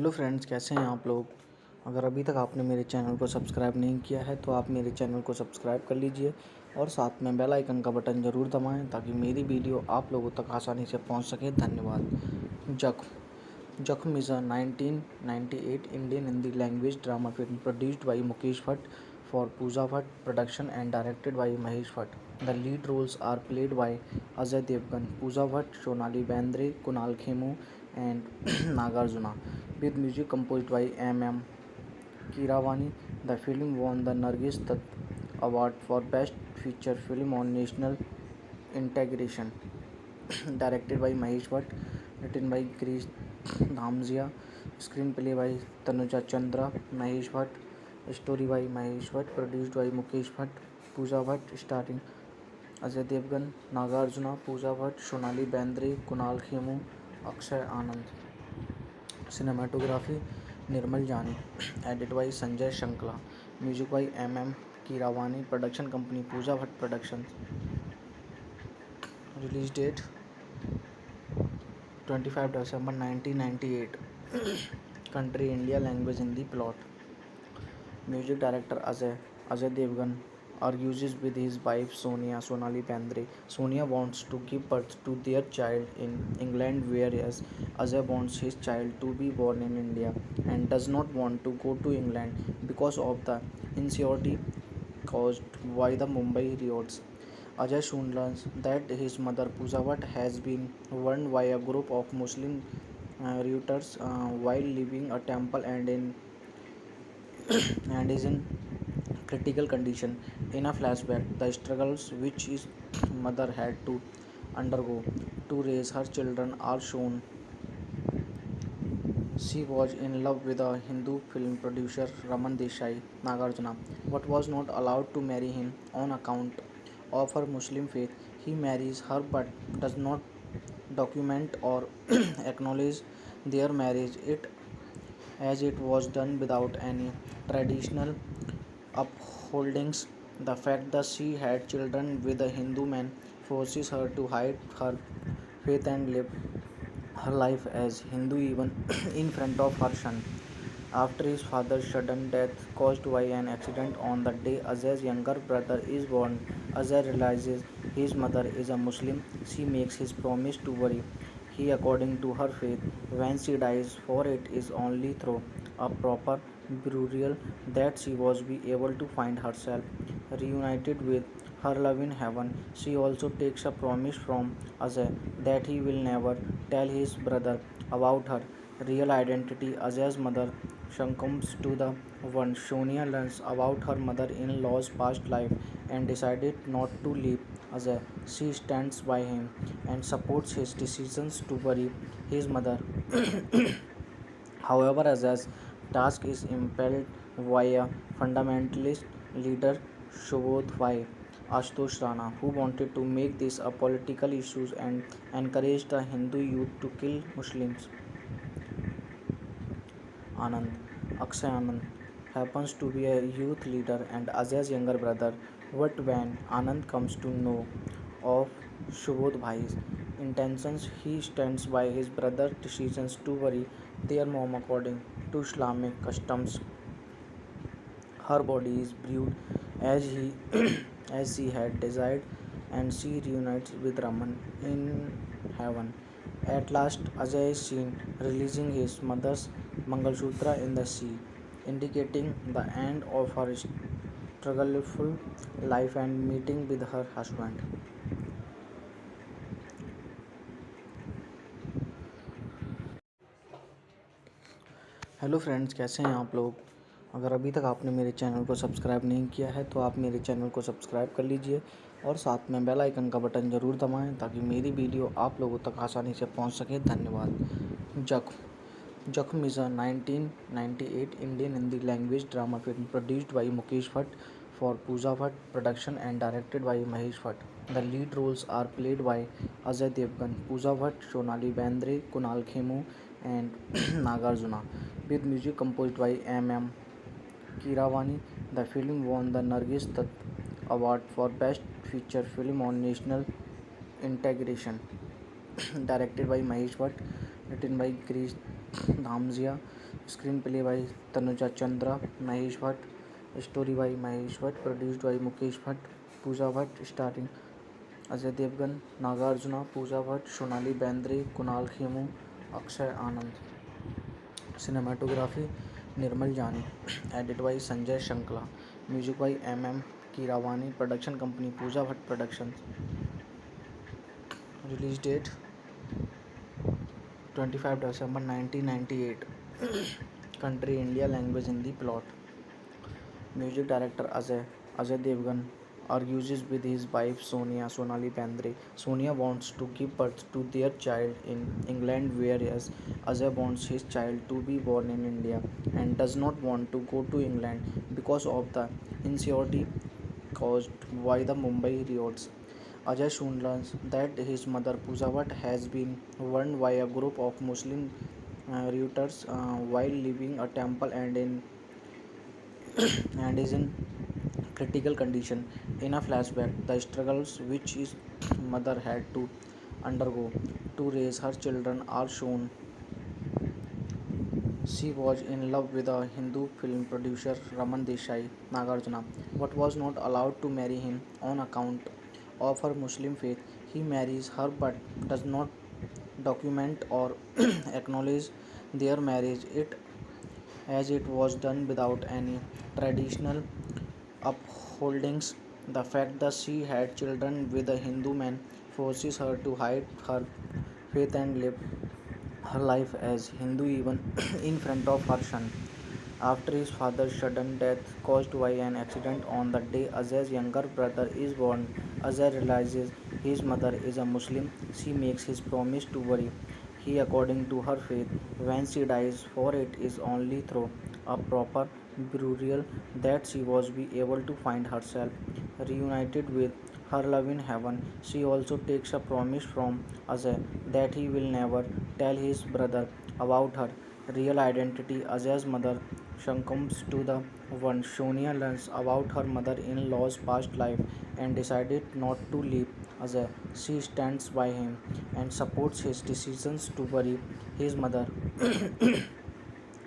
Hello friends, कैसे हैं आप लोग। अगर अभी तक आपने मेरे चैनल को सब्सक्राइब नहीं किया है तो आप मेरे चैनल को सब्सक्राइब कर लीजिए और साथ में बेल आइकन का बटन ज़रूर दबाएं ताकि मेरी वीडियो आप लोगों तक आसानी से पहुंच सके। धन्यवाद। जख्म is a 1998 Indian Hindi language drama film produced by Mukesh Bhatt for Pooja Bhatt production and directed by Mahesh Bhatt. The lead roles are played by Ajay Devgan, Pooja Bhatt, Sonali Bendre, Kunal Khemu, and Nagarjuna, with music composed by M.M. Keeravani. The film won the Nargis Dutt Award for Best Feature Film on National Integration. Directed by Mahesh Bhatt, written by Krish Dhamzia, screenplay by Tanuja Chandra, Mahesh Bhatt, story by Mahesh Bhatt, produced by Mukesh Bhatt, Pooja Bhatt, starring Ajay Devgan, Nagarjuna, Pooja Bhatt, Sonali Bendre, Kunal Khemu, Akshay Anand. Cinematography Nirmal Jani, edit by Sanjay Shankla, music by M.M. Keeravani, production company Pooja Bhatt Productions. Release date 25 December 1998. Country India, language Hindi, plot. Music director Ajay Devgan argues with his wife Sonali Bendre. Sonia wants to give birth to their child in England, whereas Ajay wants his child to be born in India and does not want to go to England because of the insecurity caused by the Mumbai riots. Ajay soon learns that his mother Pooja Bhatt has been burned by a group of Muslim rioters while leaving a temple and is in critical condition. In a flashback, the struggles which his mother had to undergo to raise her children are shown. She was in love with a Hindu film producer Raman Desai, Nagarjuna, but was not allowed to marry him on account of her Muslim faith. He marries her but does not document or acknowledge their marriage as it was done without any traditional upholdings. The fact that she had children with a Hindu man forces her to hide her faith and live her life as Hindu even in front of her son. After his father's sudden death caused by an accident on the day Ajay's younger brother is born, Ajay realizes his mother is a Muslim. She makes his promise to worry he according to her faith when she dies, for it is only through a proper burial that she was be able to find herself reunited with her love in heaven. She also takes a promise from Ajay that he will never tell his brother about her real identity. Ajay's mother succumbs to the wound. Sonia learns about her mother-in-law's past life and decided not to leave Ajay. She stands by him and supports his decisions to bury his mother. However, Ajay's task is impelled by a fundamentalist leader, Subodh Bhai Ashutosh Rana, who wanted to make this a political issue and encouraged the Hindu youth to kill Muslims. Anand, Akshay Anand, happens to be a youth leader and Ajay's younger brother. But when Anand comes to know of Subodh Bhai's intentions, he stands by his brother's decisions to bury their mom according to Islamic customs. Her body is buried as he as she had desired, and she reunites with Raman in heaven. At last, Ajay is seen releasing his mother's Mangalsutra in the sea, indicating the end of her struggleful life and meeting with her husband. Hello friends, कैसे हैं आप लोग। अगर अभी तक आपने मेरे channel को सब्सक्राइब नहीं किया है तो आप मेरे चैनल को सब्सक्राइब कर लीजिए और साथ में बेल आइकन का बटन ज़रूर दबाएं ताकि मेरी वीडियो आप लोगों तक आसानी से पहुंच सके। धन्यवाद। जख्म is a 1998 Indian Hindi language drama film produced by Mukesh Bhatt for Pooja Bhatt production and directed by Mahesh Bhatt. The lead roles are played by Ajay Devgan, Pooja Bhatt, Sonali Bendre, Kunal Khemu, and Nagarjuna, with music composed by M.M. Keeravani. The film won the Nargis Dutt Award for Best Feature Film on National Integration. Directed by Mahesh Bhatt, written by Krish Dhamzia, Screenplay by Tanuja Chandra, Mahesh Bhatt. Story by Mahesh Bhatt, produced by Mukesh Bhatt, Pooja Bhatt, starring Ajay Devgan, Nagarjuna, Pooja Bhatt, Sonali Bendre, Kunal Khemu, Akshay Anand. Cinematography Nirmal Jani. Edited by Sanjay Shankla. Music by M. Keeravani. Production company Pooja Bhatt Productions. Release date 25 December 1998. Country India. Language Hindi. Plot. Music director Ajay Devgan argues with his wife Sonali Bendre. Sonia wants to give birth to their child in England, whereas Ajay wants his child to be born in India and does not want to go to England because of the insecurity caused by the Mumbai riots. Ajay soon learns that his mother Pooja Bhatt has been warned by a group of Muslim rioters while leaving a temple and is in critical condition. In a flashback, the struggles which his mother had to undergo to raise her children are shown. She was in love with a Hindu film producer Raman Desai Nagarjuna, but was not allowed to marry him on account of her Muslim faith. He marries her but does not document or acknowledge their marriage as it was done without any traditional upholdings. The fact that she had children with a Hindu man forces her to hide her faith and live her life as Hindu even in front of her son. After his father's sudden death caused by an accident on the day Ajay's younger brother is born, Ajay realizes his mother is a Muslim. She makes his promise to worry he according to her faith when she dies, for it is only through a proper burial that she was be able to find herself reunited with her love in heaven. She also takes a promise from Ajay that he will never tell his brother about her real identity. Ajay's mother succumbs to the one. Sonia learns about her mother-in-law's past life and decided not to leave Ajay. She stands by him and supports his decisions to bury his mother.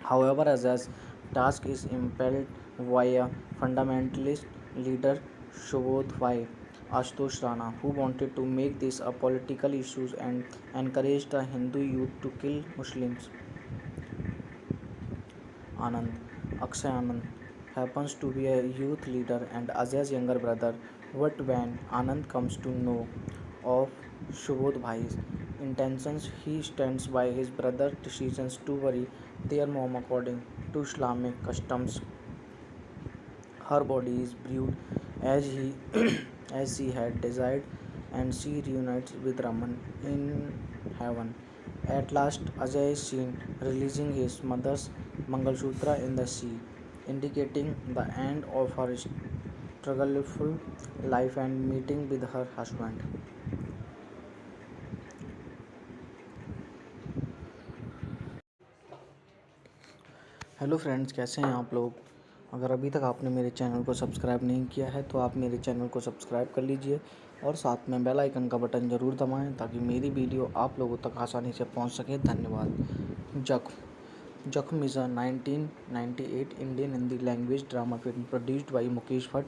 However, Ajay's task is impelled by a fundamentalist leader Shubodh Bhai Ashutosh Rana, who wanted to make this a political issue and encouraged the Hindu youth to kill Muslims. Anand, Akshay Anand, happens to be a youth leader and Ajay's younger brother. But when Anand comes to know of Shubodh Bhai's intentions, he stands by his brother's decisions to bury their mom according to Islamic customs. Her body is buried as he as she had desired, and she reunites with Raman in heaven. At last, Ajay is seen releasing his mother's Mangalsutra in the sea, indicating the end of her struggleful life and meeting with her husband. Hello friends, कैसे हैं आप लोग। अगर अभी तक आपने मेरे channel को सब्सक्राइब नहीं किया है तो आप मेरे चैनल को सब्सक्राइब कर लीजिए और साथ में बेल आइकन का बटन ज़रूर दबाएं ताकि मेरी वीडियो आप लोगों तक आसानी से पहुंच सके। धन्यवाद। जख्म is a 1998 Indian Hindi language drama film produced by Mukesh Bhatt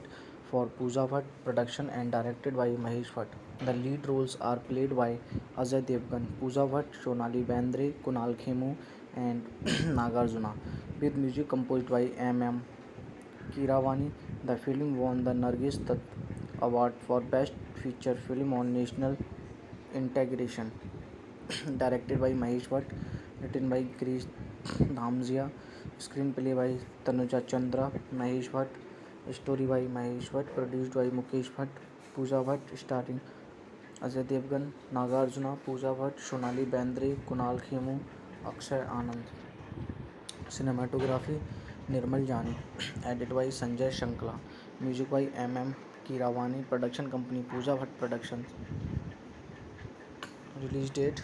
for Pooja Bhatt Production and directed by Mahesh Bhatt. The lead roles are played by Ajay Devgan, Pooja Bhatt, Sonali Bendre, Kunal Khemu, and Nagarjuna, with music composed by M. Keeravani. The film won the Nargis Dutt Award for Best Feature Film on National Integration. Directed by Mahesh Bhatt, written by Girish Dhamzia, screenplay by Tanuja Chandra, Mahesh Bhatt, story by Mahesh Bhatt, produced by Mukesh Bhatt, Pooja Bhatt, starring Ajay Devgan, Nagarjuna, Pooja Bhatt, Sonali Bendre, Kunal Khemu, Akshay Anand. Cinematography Nirmal Jani. Edited by Sanjay Shankla. Music by M. Keeravani. Production company Pooja Bhatt Productions. Release date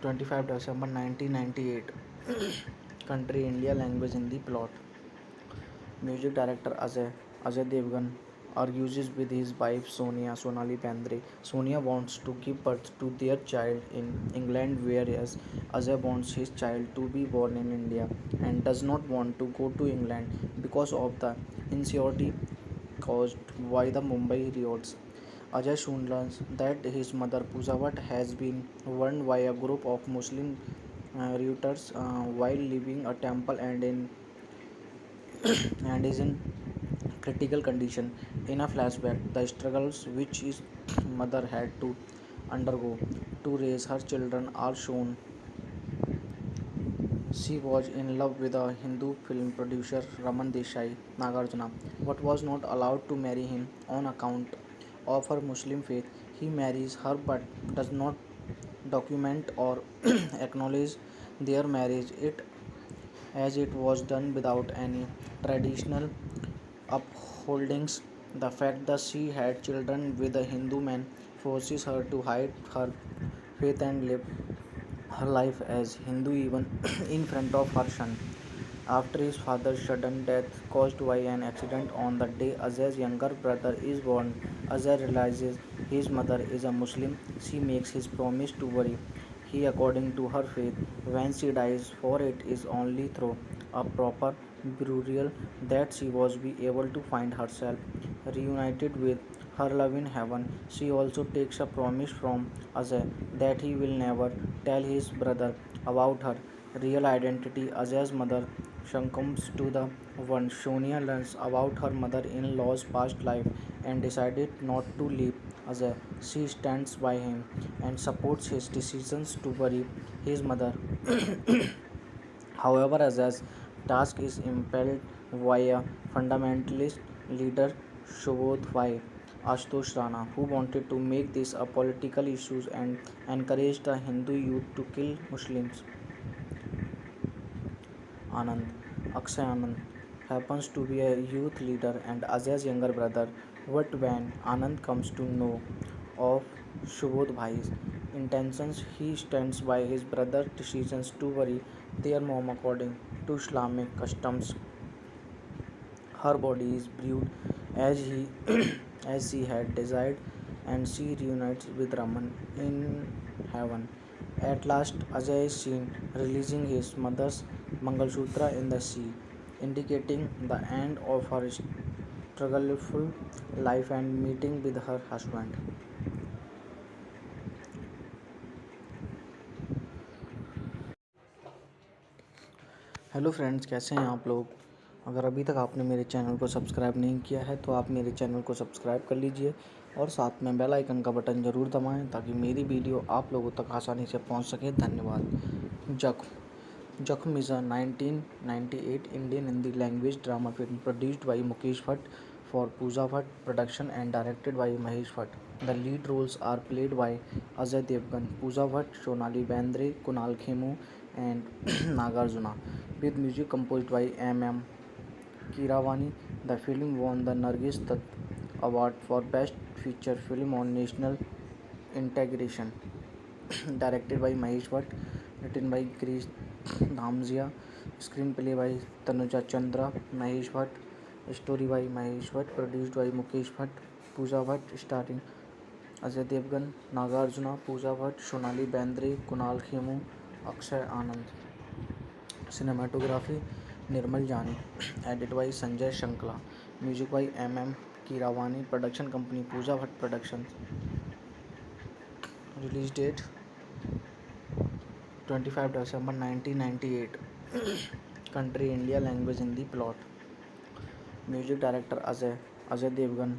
25 December 1998. Country India. Language Hindi. Plot. Music director Ajay Devgan argues with his wife Sonia Sonali Bendre. Sonia wants to give birth to their child in England, whereas Ajay wants his child to be born in India and does not want to go to England because of the insecurity caused by the Mumbai riots. Ajay soon learns that his mother Pooja Bhatt has been warned by a group of Muslim routers while leaving a temple and is in critical condition. In a flashback, the struggles which his mother had to undergo to raise her children are shown. She was in love with a Hindu film producer Raman Desai Nagarjuna, but was not allowed to marry him on account of her Muslim faith. He marries her but does not document or acknowledge their marriage it as it was done without any traditional upholdings. The fact that she had children with a Hindu man forces her to hide her faith and live her life as Hindu even in front of her son. After his father's sudden death caused by an accident on the day Ajay's younger brother is born, Ajay realizes his mother is a Muslim. She makes his promise to worry he according to her faith when she dies, for it is only through a proper burial that she was be able to find herself reunited with her love in heaven. She also takes a promise from Ajay that he will never tell his brother about her real identity. Ajay's mother succumbs to the one. Sonia learns about her mother-in-law's past life and decided not to leave Ajay. She stands by him and supports his decisions to bury his mother. However, Azaz's task is impelled via fundamentalist leader Shubodh Bhai Ashutosh Rana, who wanted to make this a political issue and encourage the Hindu youth to kill Muslims. Anand, Akshay Anand, happens to be a youth leader and Ajay's younger brother. But when Anand comes to know of Shubodh Bhai's intentions, he stands by his brother's decisions to bury their mom according to Islamic customs. Her body is buried as he as she had desired, and she reunites with Raman in heaven. At last, Ajay is seen releasing his mother's Mangalsutra in the sea, indicating the end of her struggleful life and meeting with her husband. Hello friends, कैसे हैं आप लोग। अगर अभी तक आपने मेरे channel को सब्सक्राइब नहीं किया है तो आप मेरे चैनल को सब्सक्राइब कर लीजिए और साथ में बेल आइकन का बटन ज़रूर दबाएं ताकि मेरी वीडियो आप लोगों तक आसानी से पहुंच सके। धन्यवाद। जख्म is a 1998 Indian Hindi language drama film produced by Mukesh Bhatt for Pooja Bhatt production and directed by Mahesh Bhatt. The lead roles are played by Ajay Devgan, Pooja Bhatt, Sonali Bendre, Kunal Khemu and Nagarjuna, with music composed by M.M. Keeravani. The film won the Nargis Dutt Award for Best Feature Film on National Integration. Directed by Mahesh Bhatt, written by Krish Dhamzia, screenplay by Tanuja Chandra, Mahesh Bhatt, story by Mahesh Bhatt, produced by Mukesh Bhatt, Pooja Bhatt, starring Ajay Devgan, Nagarjuna, Pooja Bhatt, Sonali Bendre, Kunal Khemu, Akshay Anand. Cinematography Nirmal Jani, edited by Sanjay Shankla, music by M.M. Keeravani, production company Pooja Bhatt Productions. Release date 25 December 1998. Country India, language Hindi, plot. Music director Ajay Devgan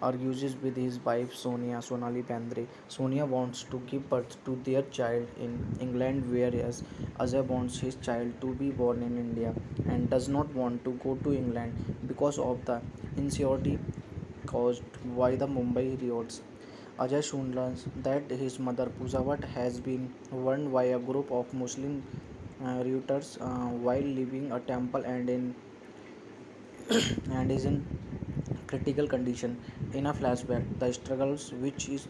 argues with his wife Sonia Sonali Bendre. Sonia wants to give birth to their child in England, whereas Ajay wants his child to be born in India and does not want to go to England because of the insecurity caused by the Mumbai riots. Ajay soon learns that his mother Pooja Bhatt has been warned by a group of Muslim routers while leaving a temple and is in critical condition. In a flashback, the struggles which his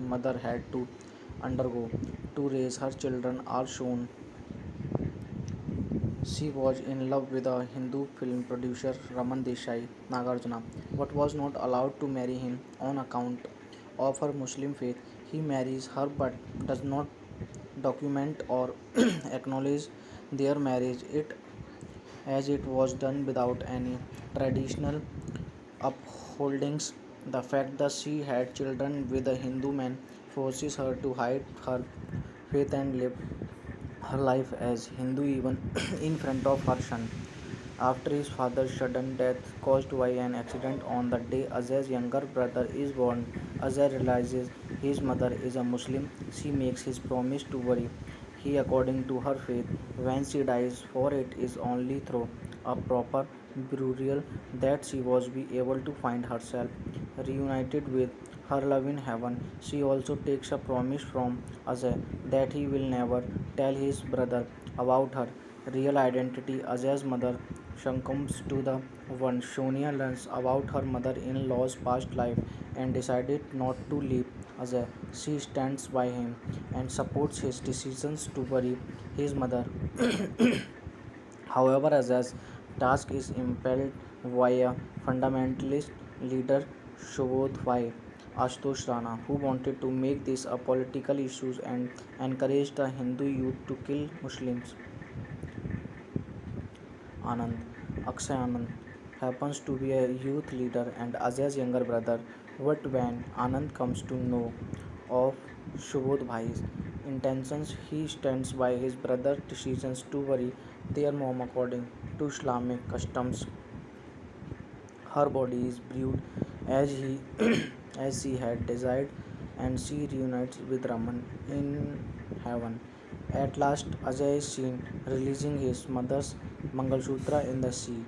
mother had to undergo to raise her children are shown. She She was in love with a Hindu film producer Raman Desai Nagarjuna, but was not allowed to marry him on account of her Muslim faith. He marries her but does not document or acknowledge their marriage it as it was done without any traditional upholdings. The fact that she had children with a Hindu man forces her to hide her faith and live her life as Hindu even in front of her son. After his father's sudden death caused by an accident on the day Ajay's younger brother is born, Ajay realizes his mother is a Muslim. She makes his promise to worry he according to her faith when she dies, for it is only through a proper burial that she was be able to find herself reunited with her love in heaven. She also takes a promise from Ajay that he will never tell his brother about her real identity. Ajay's mother succumbs to the one. Sonia learns about her mother-in-law's past life and decided not to leave Ajay. She stands by him and supports his decisions to bury his mother. However, Ajay's task is impelled by a fundamentalist leader, Shubodh Bhai Ashutosh Rana, who wanted to make this a political issue and encouraged the Hindu youth to kill Muslims. Anand, Akshay Anand, happens to be a youth leader and Ajay's younger brother. But when Anand comes to know of Shubodh Bhai's intentions, he stands by his brother's decisions to bury their mom according to Islamic customs. Her body is buried as he as she had desired, and she reunites with Raman in heaven. At last, Ajay is seen releasing his mother's Mangalsutra in the sea,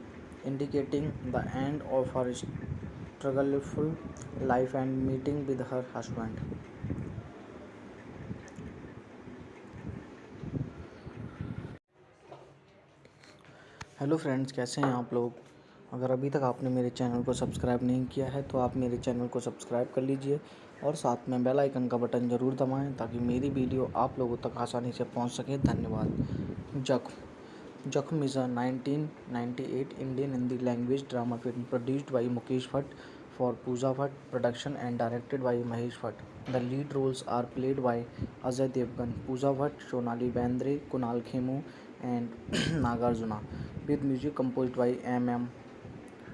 indicating the end of her struggleful life and meeting with her husband. Hello friends, कैसे हैं आप लोग। अगर अभी तक आपने मेरे channel को सब्सक्राइब नहीं किया है तो आप मेरे चैनल को सब्सक्राइब कर लीजिए और साथ में बेल आइकन का बटन ज़रूर दबाएं ताकि मेरी वीडियो आप लोगों तक आसानी से पहुंच सके। धन्यवाद। जख्म is a 1998 Indian Hindi language drama film produced by Mukesh Bhatt for Pooja Bhatt Production and directed by Mahesh Bhatt. The lead roles are played by Ajay Devgan, Pooja Bhatt, Sonali Bendre, Kunal Khemu, and Nagarjuna, with music composed by M.M.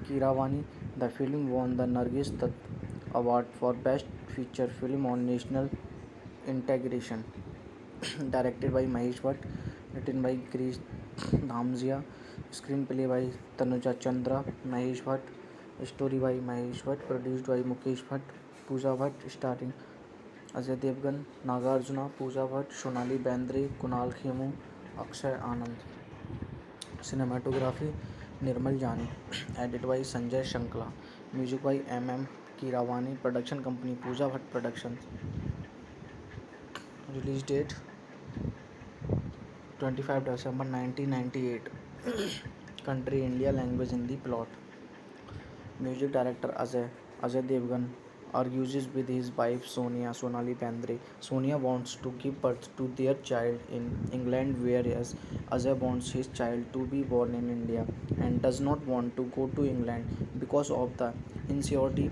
Keeravani. The film won the Nargis Dutt Award for Best Feature Film on National Integration. Directed by Mahesh Bhatt, written by Krish Dhamzia, screenplay by Tanuja Chandra, Mahesh Bhatt, story by Mahesh Bhatt, produced by Mukesh Bhatt, Pooja Bhatt, starring Ajay Devgan, Nagarjuna, Pooja Bhatt, Sonali Bendre, Kunal Khemu, Akshay Anand. Cinematography Nirmal Jani, edited by Sanjay Shankla, music by M.M. Keeravani, production company Pooja Bhatt Productions. Release date 25 December 1998. Country India, language Hindi, plot. Music director Ajay Devgan argues with his wife Sonali Bendre. Sonia wants to give birth to their child in England, whereas Ajay wants his child to be born in India and does not want to go to England because of the insecurity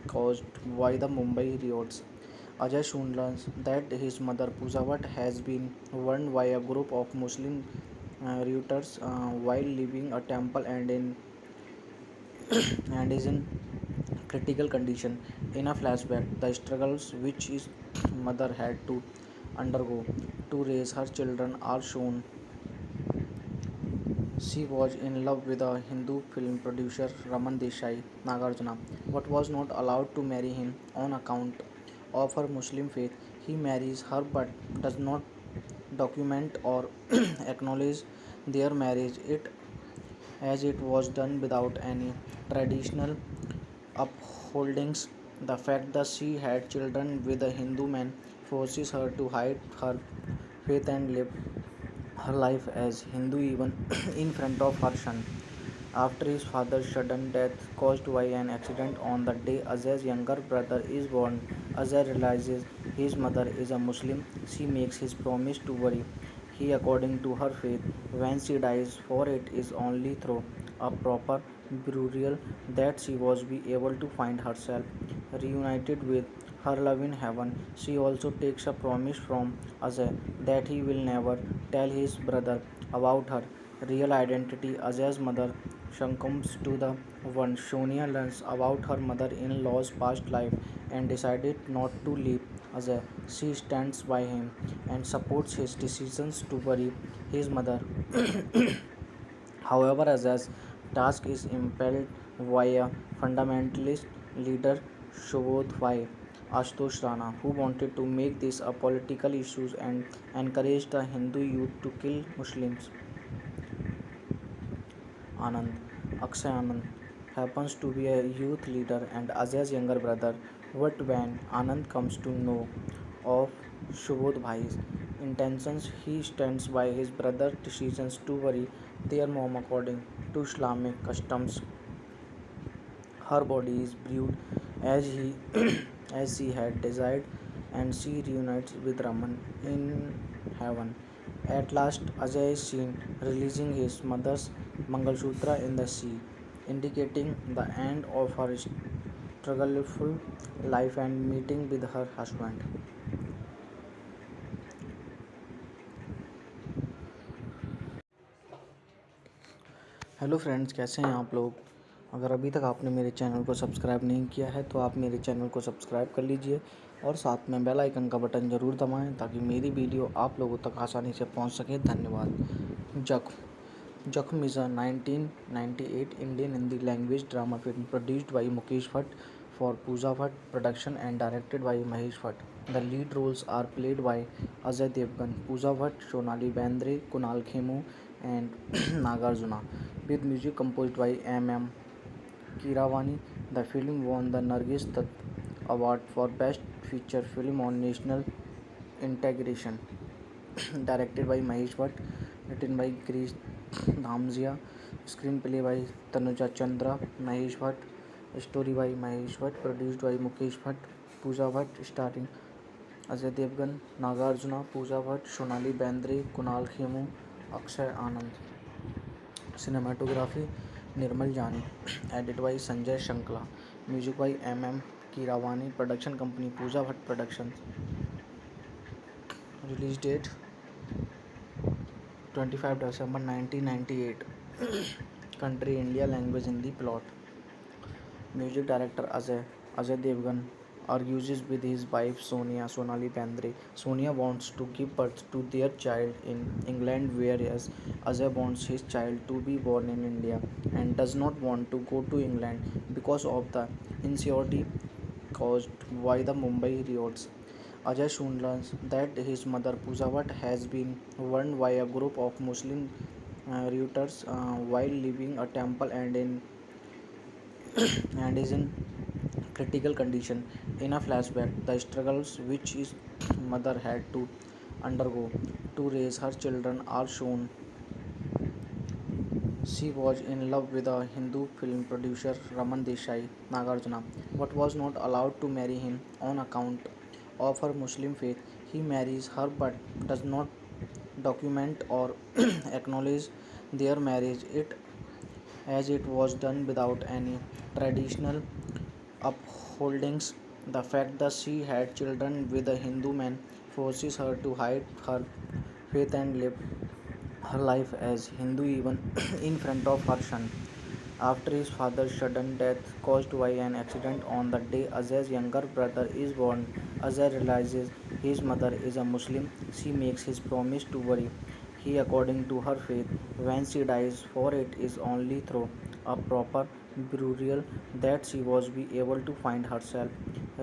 caused by the Mumbai riots. Ajay soon learns that his mother Pooja Bhatt has been burned by a group of Muslim rioters while leaving a temple and is in critical condition. In a flashback, the struggles which his mother had to undergo to raise her children are shown. She was in love with a Hindu film producer Raman Desai Nagarjuna, but was not allowed to marry him on account of her Muslim faith. He marries her but does not document or acknowledge their marriage it as it was done without any traditional upholdings. The fact that she had children with a Hindu man forces her to hide her faith and live her life as Hindu even in front of her son. After his father's sudden death caused by an accident on the day Ajay's younger brother is born, Ajay realizes his mother is a Muslim. She makes his promise to worry he according to her faith when she dies, for it is only through a proper burial that she was be able to find herself reunited with her love in heaven. She also takes a promise from Ajay that he will never tell his brother about her real identity. Ajay's mother succumbs to the one. Sonia learns about her mother-in-law's past life and decided not to leave Ajay. She stands by him and supports his decisions to bury his mother. However, Azaz's task is impelled via fundamentalist leader Shobodh Bhai Ashutosh Rana, who wanted to make this a political issue and encouraged the Hindu youth to kill Muslims. Anand, Akshay Anand, happens to be a youth leader and Ajay's younger brother. But when Anand comes to know of Shubodh Bhai's intentions, he stands by his brother's decisions to bury their mom according to Islamic customs. Her body is buried as he as she had desired, and she reunites with Raman in heaven. At last, Ajay is seen releasing his mother's Mangalsutra in the sea, indicating the end of her struggleful life and meeting with her husband. Hello friends, कैसे हैं आप लोग। अगर अभी तक आपने मेरे channel को सब्सक्राइब नहीं किया है तो आप मेरे चैनल को सब्सक्राइब कर लीजिए और साथ में बेल आइकन का बटन ज़रूर दबाएं ताकि मेरी वीडियो आप लोगों तक आसानी से पहुंच सके। धन्यवाद। जख्म is a 1998 Indian Hindi language drama film produced by Mukesh Bhatt for Pooja Bhatt production and directed by Mahesh Bhatt. The lead roles are played by Ajay Devgan, Pooja Bhatt, Sonali Bendre, Kunal Khemu, and Nagarjuna, with music composed by M.M. Keeravani. The film won the Nargis Dutt Award for Best Feature Film on National Integration. Directed by Mahesh Bhatt, written by Girish Dhamzia, screenplay by Tanuja Chandra, Mahesh Bhatt, story by Mahesh Bhatt, produced by Mukesh Bhatt, Pooja Bhatt, starring Ajay Devgan, Nagarjuna, Pooja Bhatt, Sonali Bendre, Kunal Khemu, Akshay Anand. Cinematography Nirmal Jani, edit by Sanjay Shankla, music by M.M. Keeravani, production company Pooja Bhatt Productions. Release date 25 December 1998. Country India, language Hindi, plot. Music director Ajay Devgan argues with his wife Sonali Bendre. Sonia wants to give birth to their child in England, whereas Ajay wants his child to be born in India and does not want to go to England because of the insecurity caused by the Mumbai riots. Ajay soon learns that his mother Pooja Bhatt has been burned by a group of Muslim rioters while leaving a temple and is in critical condition. In a flashback, the struggles which his mother had to undergo to raise her children are shown. She was in love with a Hindu film producer Raman Desai Nagarjuna, but was not allowed to marry him on account of her Muslim faith. He marries her but does not document or acknowledge their marriage it as it was done without any traditional upholdings. The fact that she had children with a Hindu man forces her to hide her faith and live her life as Hindu even in front of her son. After his father's sudden death caused by an accident on the day Ajay's younger brother is born, Ajay realizes his mother is a Muslim. She makes his promise to bury he according to her faith when she dies, for it is only through a proper burial that she was be able to find herself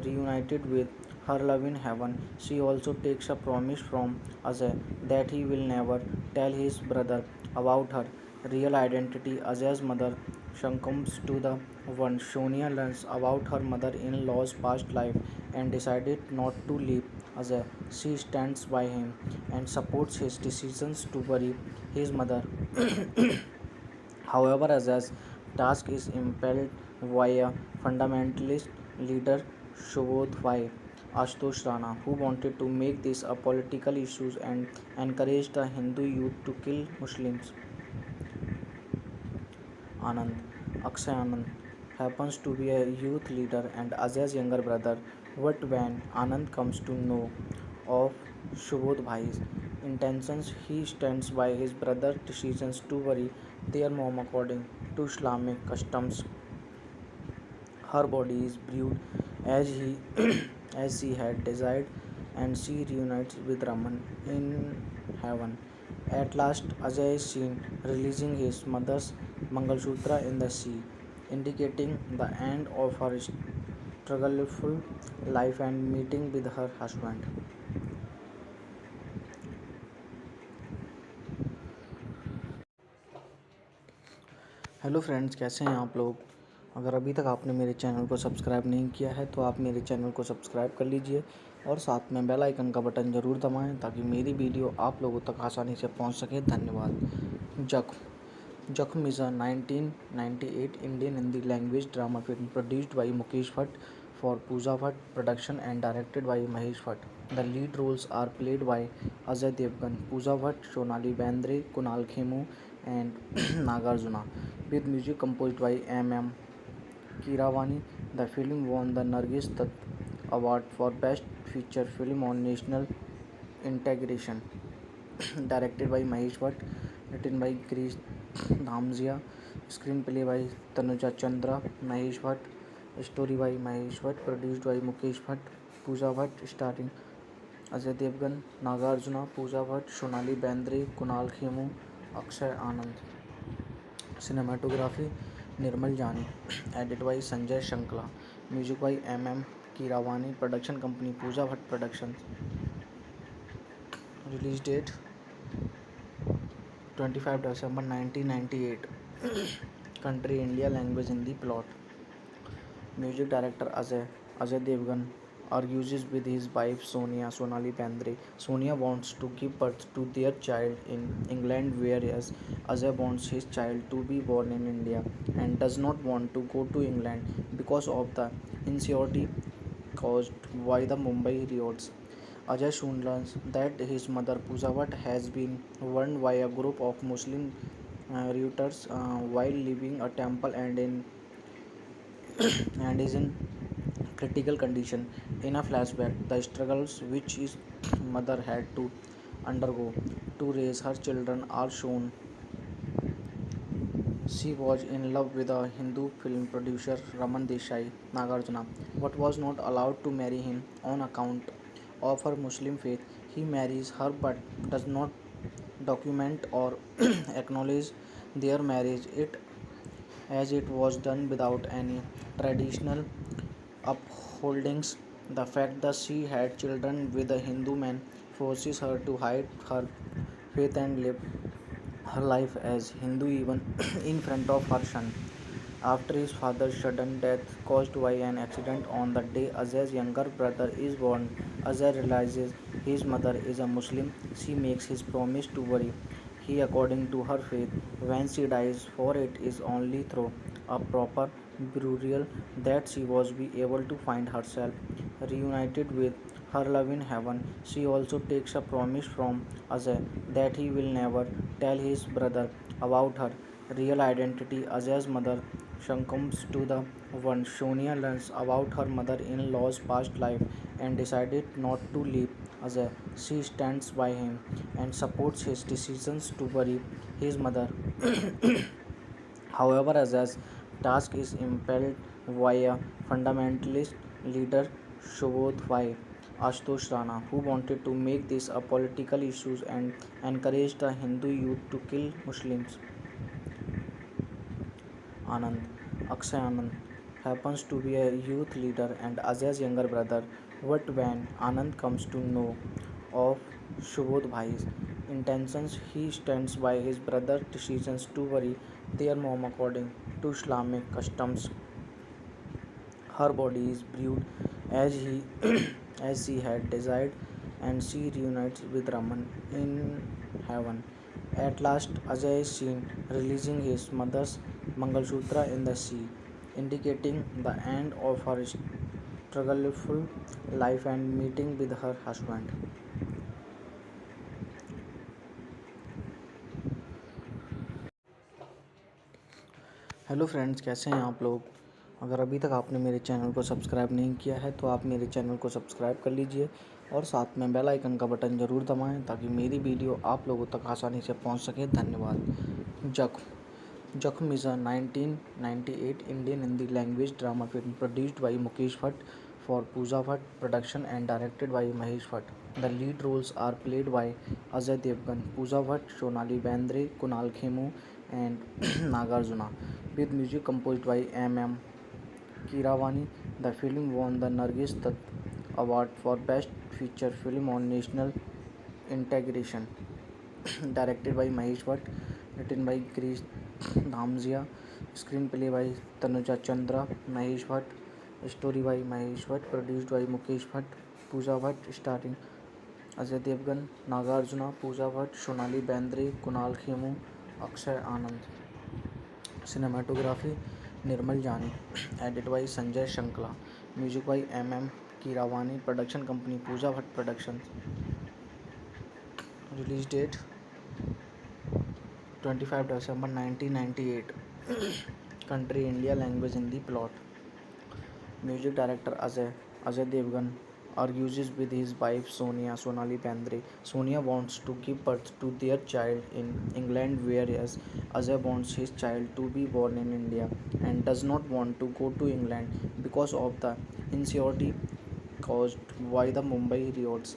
reunited with her love in heaven. She also takes a promise from Ajay that he will never tell his brother about her real identity. Ajay's mother succumbs to the one. Sonia learns about her mother-in-law's past life and decided not to leave Ajay. She stands by him and supports his decisions to bury his mother. However, Ajay's task is impelled via fundamentalist leader Shubodh Bhai Ashutosh Rana, who wanted to make this a political issue and encouraged the Hindu youth to kill Muslims. Anand, Akshay Anand, happens to be a youth leader and Ajay's younger brother. But when Anand comes to know of Shubodh Bhai's intentions, he stands by his brother's decisions to bury their mom according to Islamic customs. Her body is buried as he as she had desired, and she reunites with Raman in heaven. At last, Ajay is seen releasing his mother's Mangalsutra in the sea, indicating the end of her struggleful life and meeting with her husband. Hello friends, कैसे हैं आप लोग। अगर अभी तक आपने मेरे channel को सब्सक्राइब नहीं किया है तो आप मेरे चैनल को सब्सक्राइब कर लीजिए और साथ में बेल आइकन का बटन ज़रूर दबाएं ताकि मेरी वीडियो आप लोगों तक आसानी से पहुंच सके। धन्यवाद। जख्म is a 1998 Indian Hindi language drama film produced by Mukesh Bhatt for Pooja Bhatt production and directed by Mahesh Bhatt. The lead roles are played by Ajay Devgan, Pooja Bhatt, Sonali Bendre, Kunal Khemu and Nagarjuna, with music composed by M. Keeravani. The film won the Nargis Dutt Award for Best Feature Film on National Integration. Directed by Mahesh Bhatt, written by Krish Dhamzia, screenplay by Tanuja Chandra, Mahesh Bhatt, story by Mahesh Bhatt, produced by Mukesh Bhatt, Pooja Bhatt, starring Ajay Devgan, Nagarjuna, Pooja Bhatt, Sonali Bendre, Kunal Khemu, Akshay Anand. Cinematography Nirmal Jani, edited by Sanjay Shankla, music by M. Keeravani, production company Pooja Bhatt Productions. Release date 25 December 1998. Country India, language Hindi, plot. Music director Ajay Devgan argues with his wife Sonali Bendre. Sonia wants to give birth to their child in England, whereas Ajay wants his child to be born in India and does not want to go to England because of the insecurity caused by the Mumbai riots. Ajay soon learns that his mother Pooja Bhatt has been burned by a group of Muslim rioters while leaving a temple and is in critical condition. In a flashback, the struggles which his mother had to undergo to raise her children are shown. She was in love with a Hindu film producer Raman Desai Nagarjuna, but was not allowed to marry him on account of her Muslim faith. He marries her but does not document or acknowledge their marriage as it was done without any traditional upholdings. The fact that she had children with a Hindu man forces her to hide her faith and live her life as Hindu even in front of her son. After his father's sudden death caused by an accident on the day Ajay's younger brother is born, Ajay realizes his mother is a Muslim. She makes his promise to bury he according to her faith when she dies, for it is only through a proper burial that she was be able to find herself reunited with her love in heaven. She also takes a promise from Ajay that he will never tell his brother about her real identity. Ajay's mother succumbs to the wound. Sonia learns about her mother-in-law's past life and decided not to leave Ajay. She stands by him and supports his decisions to bury his mother. However, Ajay's task is impelled by a fundamentalist leader, Shubodh Bhai Ashutosh Rana, who wanted to make this a political issue and encouraged the Hindu youth to kill Muslims. Anand, Akshay Anand, happens to be a youth leader and Ajay's younger brother. But when Anand comes to know of Shubodh Bhai's intentions, he stands by his brother's decisions to bury their mom according to Islamic customs. Her body is buried as he as she had desired, and she reunites with Raman in heaven. At last, Ajay is seen releasing his mother's Mangalsutra in the sea, indicating the end of her struggleful life and meeting with her husband. Hello friends, कैसे हैं आप लोग। अगर अभी तक आपने मेरे channel को सब्सक्राइब नहीं किया है तो आप मेरे चैनल को सब्सक्राइब कर लीजिए और साथ में बेल आइकन का बटन ज़रूर दबाएं ताकि मेरी वीडियो आप लोगों तक आसानी से पहुंच सके। धन्यवाद। जख्म is a 1998 Indian Hindi language drama film produced by Mukesh Bhatt for Pooja Bhatt Production and directed by Mahesh Bhatt. The lead roles are played by Ajay Devgan, Pooja Bhatt, Sonali Bendre, Kunal Khemu, and Nagarjuna, with music composed by M. Keeravani. The film won the Nargis Dutt Award for Best Feature Film on National Integration. Directed by Mahesh Bhatt, written by Girish Dhamzia, screenplay by Tanuja Chandra, Mahesh Bhatt, story by Mahesh Bhatt, produced by Mukesh Bhatt, Pooja Bhatt, starring Ajay Devgan, Nagarjuna, Pooja Bhatt, Sonali Bendre, Kunal Khemu, Akshay Anand. Cinematography Nirmal Jani, edited by Sanjay Shankla, music by M. Keeravani, production company Pooja Bhatt Productions. Release date 25 December 1998. Country India, language Hindi, plot. Music director Ajay Devgan argues with his wife Sonali Bendre. Sonia wants to give birth to their child in England, whereas Ajay wants his child to be born in India and does not want to go to England because of the insecurity caused by the Mumbai riots.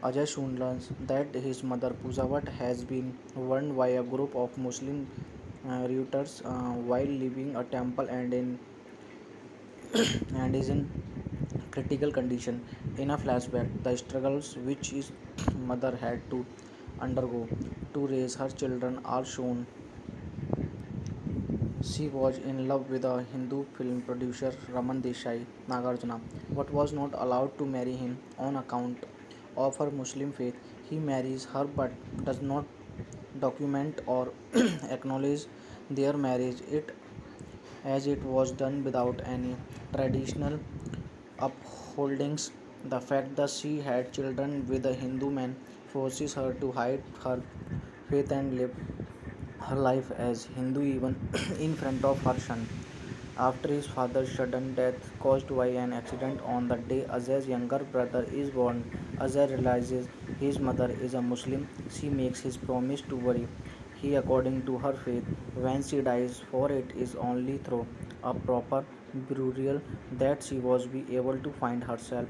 Ajay soon learns that his mother Pooja Bhatt has been warned by a group of Muslim rioters while leaving a temple and is in critical condition. In a flashback, the struggles which his mother had to undergo to raise her children are shown. She was in love with a Hindu film producer Raman Desai, Nagarjuna, but was not allowed to marry him on account of her Muslim faith. He marries her but does not document or acknowledge their marriage as it was done without any traditional upholdings. The fact that she had children with a Hindu man forces her to hide her faith and live her life as Hindu even in front of her son. After his father's sudden death caused by an accident on the day Ajay's younger brother is born, Ajay realizes his mother is a Muslim. She makes his promise to worry he according to her faith when she dies, for it is only through a proper burial that she was be able to find herself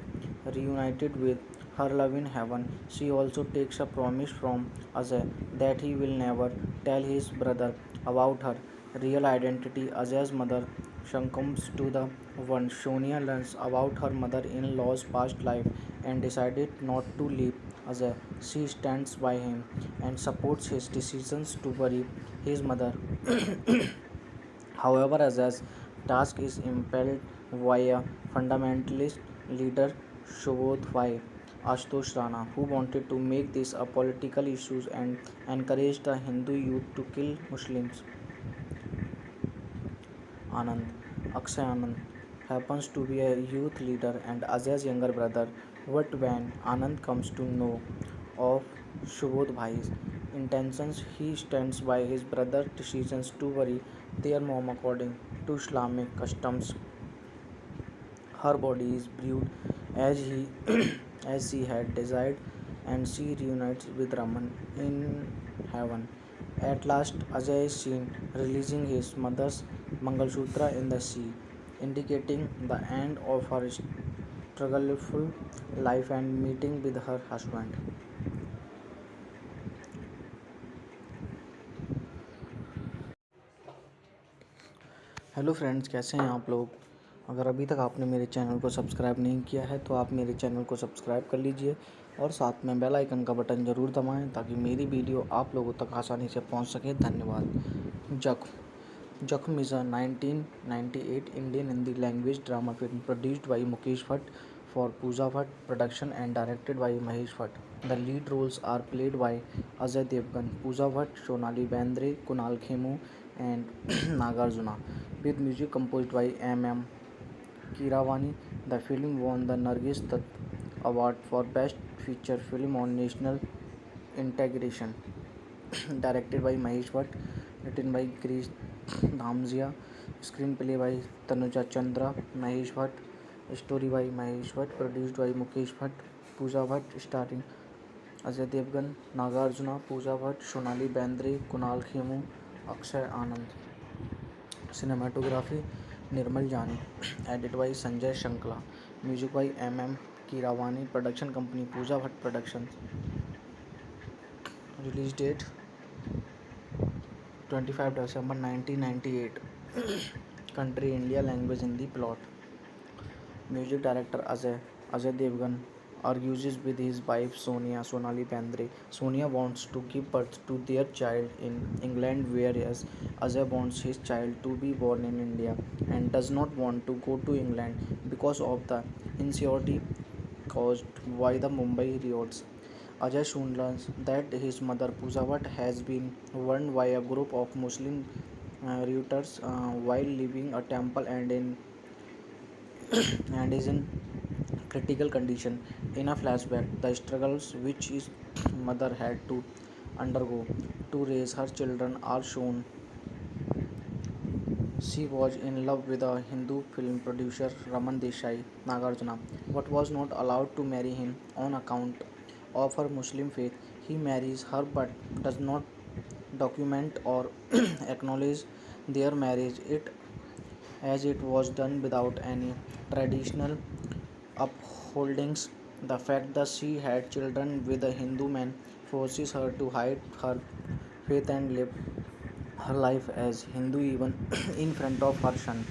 reunited with her love in heaven. She also takes a promise from Ajay that he will never tell his brother about her real identity. Ajay's mother succumbs to the one. Sonia learns about her mother-in-law's past life and decided not to leave Ajay. She stands by him and supports his decisions to bury his mother. However, Ajay's task is impelled by a fundamentalist leader, Shubodh Bhai Ashutosh Rana, who wanted to make this a political issue and encourage the Hindu youth to kill Muslims. Anand, Akshay Anand, happens to be a youth leader and Ajay's younger brother. But when Anand comes to know of Shubodh Bhai's intentions, he stands by his brother's decisions to bury their mom according to Islamic customs. Her body is buried as he as she had desired, and she reunites with Raman in heaven. At last, Ajay is seen releasing his mother's Mangalsutra in the sea, indicating the end of her struggleful life and meeting with her husband. Hello friends, कैसे हैं आप लोग। अगर अभी तक आपने मेरे channel को सब्सक्राइब नहीं किया है तो आप मेरे चैनल को सब्सक्राइब कर लीजिए और साथ में बेल आइकन का बटन ज़रूर दबाएं ताकि मेरी वीडियो आप लोगों तक आसानी से पहुंच सके। धन्यवाद। जख्म is a 1998 Indian Hindi language drama film produced by Mukesh Bhatt for Pooja Bhatt Production and directed by Mahesh Bhatt. The lead roles are played by Ajay Devgan, Pooja Bhatt, Sonali Bendre, Kunal Khemu, and Nagarjuna, with music composed by M. Kiravani. The film won the Nargis Dutt Award for Best Feature Film on National Integration. Directed by Mahesh Bhatt, written by Girish Dhamzia, screenplay by Tanuja Chandra, Mahesh Bhatt, story by Mahesh Bhatt, produced by Mukesh Bhatt, Pooja Bhatt, starring Ajay Devgan, Nagarjuna, Pooja Bhatt, Sonali Bendre, Kunal Khemu, Akshay Anand. Cinematography Nirmal Jani, edited by Sanjay Shankla, music by M. Kiravani, production company Pooja Bhatt Productions. Release date 25 December 1998. Country India, language Hindi, plot. Music director Ajay Devgan argues with his wife Sonali Bendre. Sonia wants to give birth to their child in England, whereas Ajay wants his child to be born in India and does not want to go to England because of the insecurity caused by the Mumbai riots. Ajay soon learns that his mother Pooja Bhatt has been warned by a group of Muslim rioters while leaving a temple and is in critical condition. In a flashback, the struggles which his mother had to undergo to raise her children are shown. She was in love with a Hindu film producer Raman Desai Nagarjuna, but was not allowed to marry him on account of her Muslim faith. He marries her but does not document or acknowledge their marriage. It was done without any traditional upholdings. The fact that she had children with a Hindu man forces her to hide her faith and live her life as Hindu even in front of her son.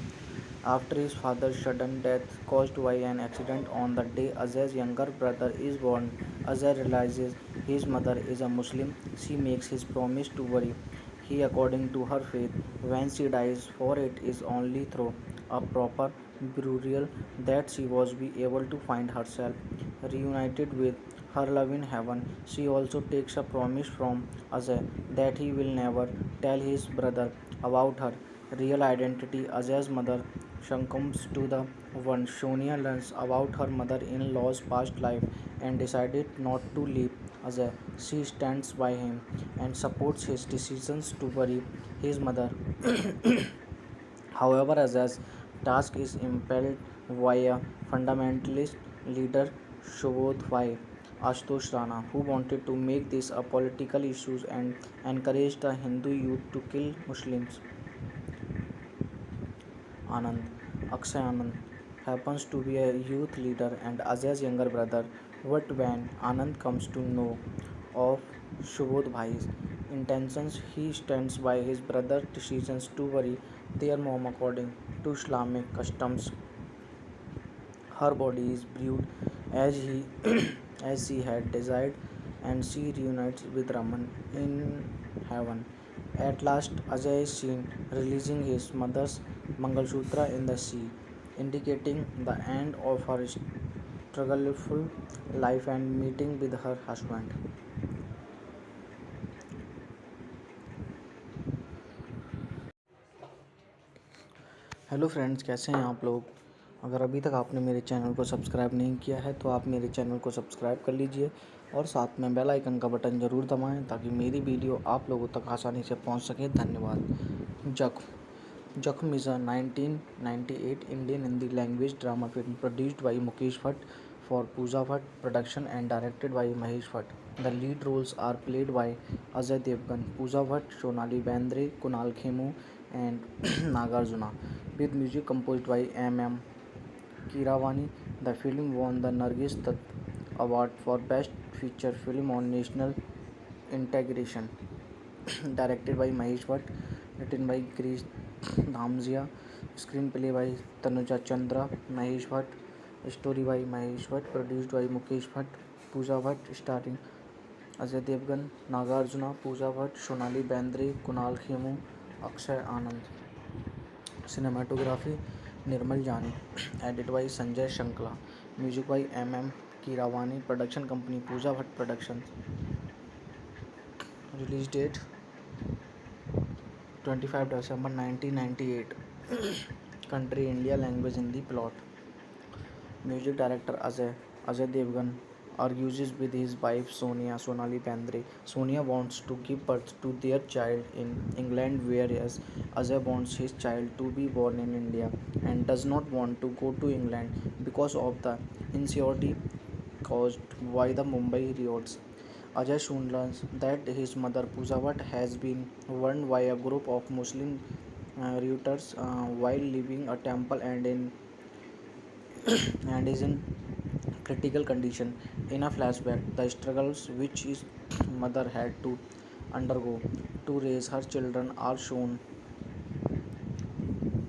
After his father's sudden death caused by an accident on the day Ajay's younger brother is born, Ajay realizes his mother is a Muslim. She makes his promise to worry he according to her faith when she dies, for it is only through a proper burial that she was be able to find herself reunited with her love in heaven. She also takes a promise from Ajay that he will never tell his brother about her real identity. Ajay's mother succumbs to the one. Sonia learns about her mother-in-law's past life and decided not to leave Ajay. She stands by him and supports his decisions to bury his mother. However, Ajay's task is impelled by a fundamentalist leader, Shubodh Bhai Ashutosh Rana, who wanted to make this a political issue and encouraged the Hindu youth to kill Muslims. Anand, Akshay Anand, happens to be a youth leader and Ajay's younger brother. But when Anand comes to know of Shubodh Bhai's intentions, he stands by his brother's decisions to bury their mom according to Islamic customs. Her body is buried as he as she had desired, and she reunites with Raman in heaven. At last, Ajay is seen releasing his mother's Mangalsutra in the sea, indicating the end of her struggleful life and meeting with her husband. Hello friends, कैसे हैं आप लोग। अगर अभी तक आपने मेरे channel को सब्सक्राइब नहीं किया है तो आप मेरे चैनल को सब्सक्राइब कर लीजिए और साथ में बेल आइकन का बटन ज़रूर दबाएं ताकि मेरी वीडियो आप लोगों तक आसानी से पहुंच सके। धन्यवाद। जख्म is a 1998 Indian Hindi language drama film produced by Mukesh Bhatt for Pooja Bhatt production and directed by Mahesh Bhatt. The lead roles are played by Ajay Devgan, Pooja Bhatt, Sonali Bendre, Kunal Khemu and Nagarjuna, with music composed by M. Kiravani. The film won the Nargis Dutt Award for Best Feature Film on National Integration. Directed by Mahesh Bhatt, written by Girish Dhamzia, screenplay by Tanuja Chandra, Mahesh Bhatt, story by Mahesh Bhatt, produced by Mukesh Bhatt, Pooja Bhatt, starring Ajay Devgan, Nagarjuna, Pooja Bhatt, Sonali Bendre, Kunal Khemu, Akshay Anand. Cinematography Nirmal Jani, edited by Sanjay Shankla, music by M. Kiravani, production company Pooja Bhatt Productions. Release date 25 December 1998. Country India, language Hindi, plot. Music director Ajay Devgan argues with his wife Sonali Bendre. Sonia wants to give birth to their child in England, whereas Ajay wants his child to be born in India and does not want to go to England because of the insecurity caused by the Mumbai riots. Ajay soon learns that his mother Pooja Bhatt has been warned by a group of Muslim rioters while leaving a temple and is in critical condition. In a flashback, the struggles which his mother had to undergo to raise her children are shown.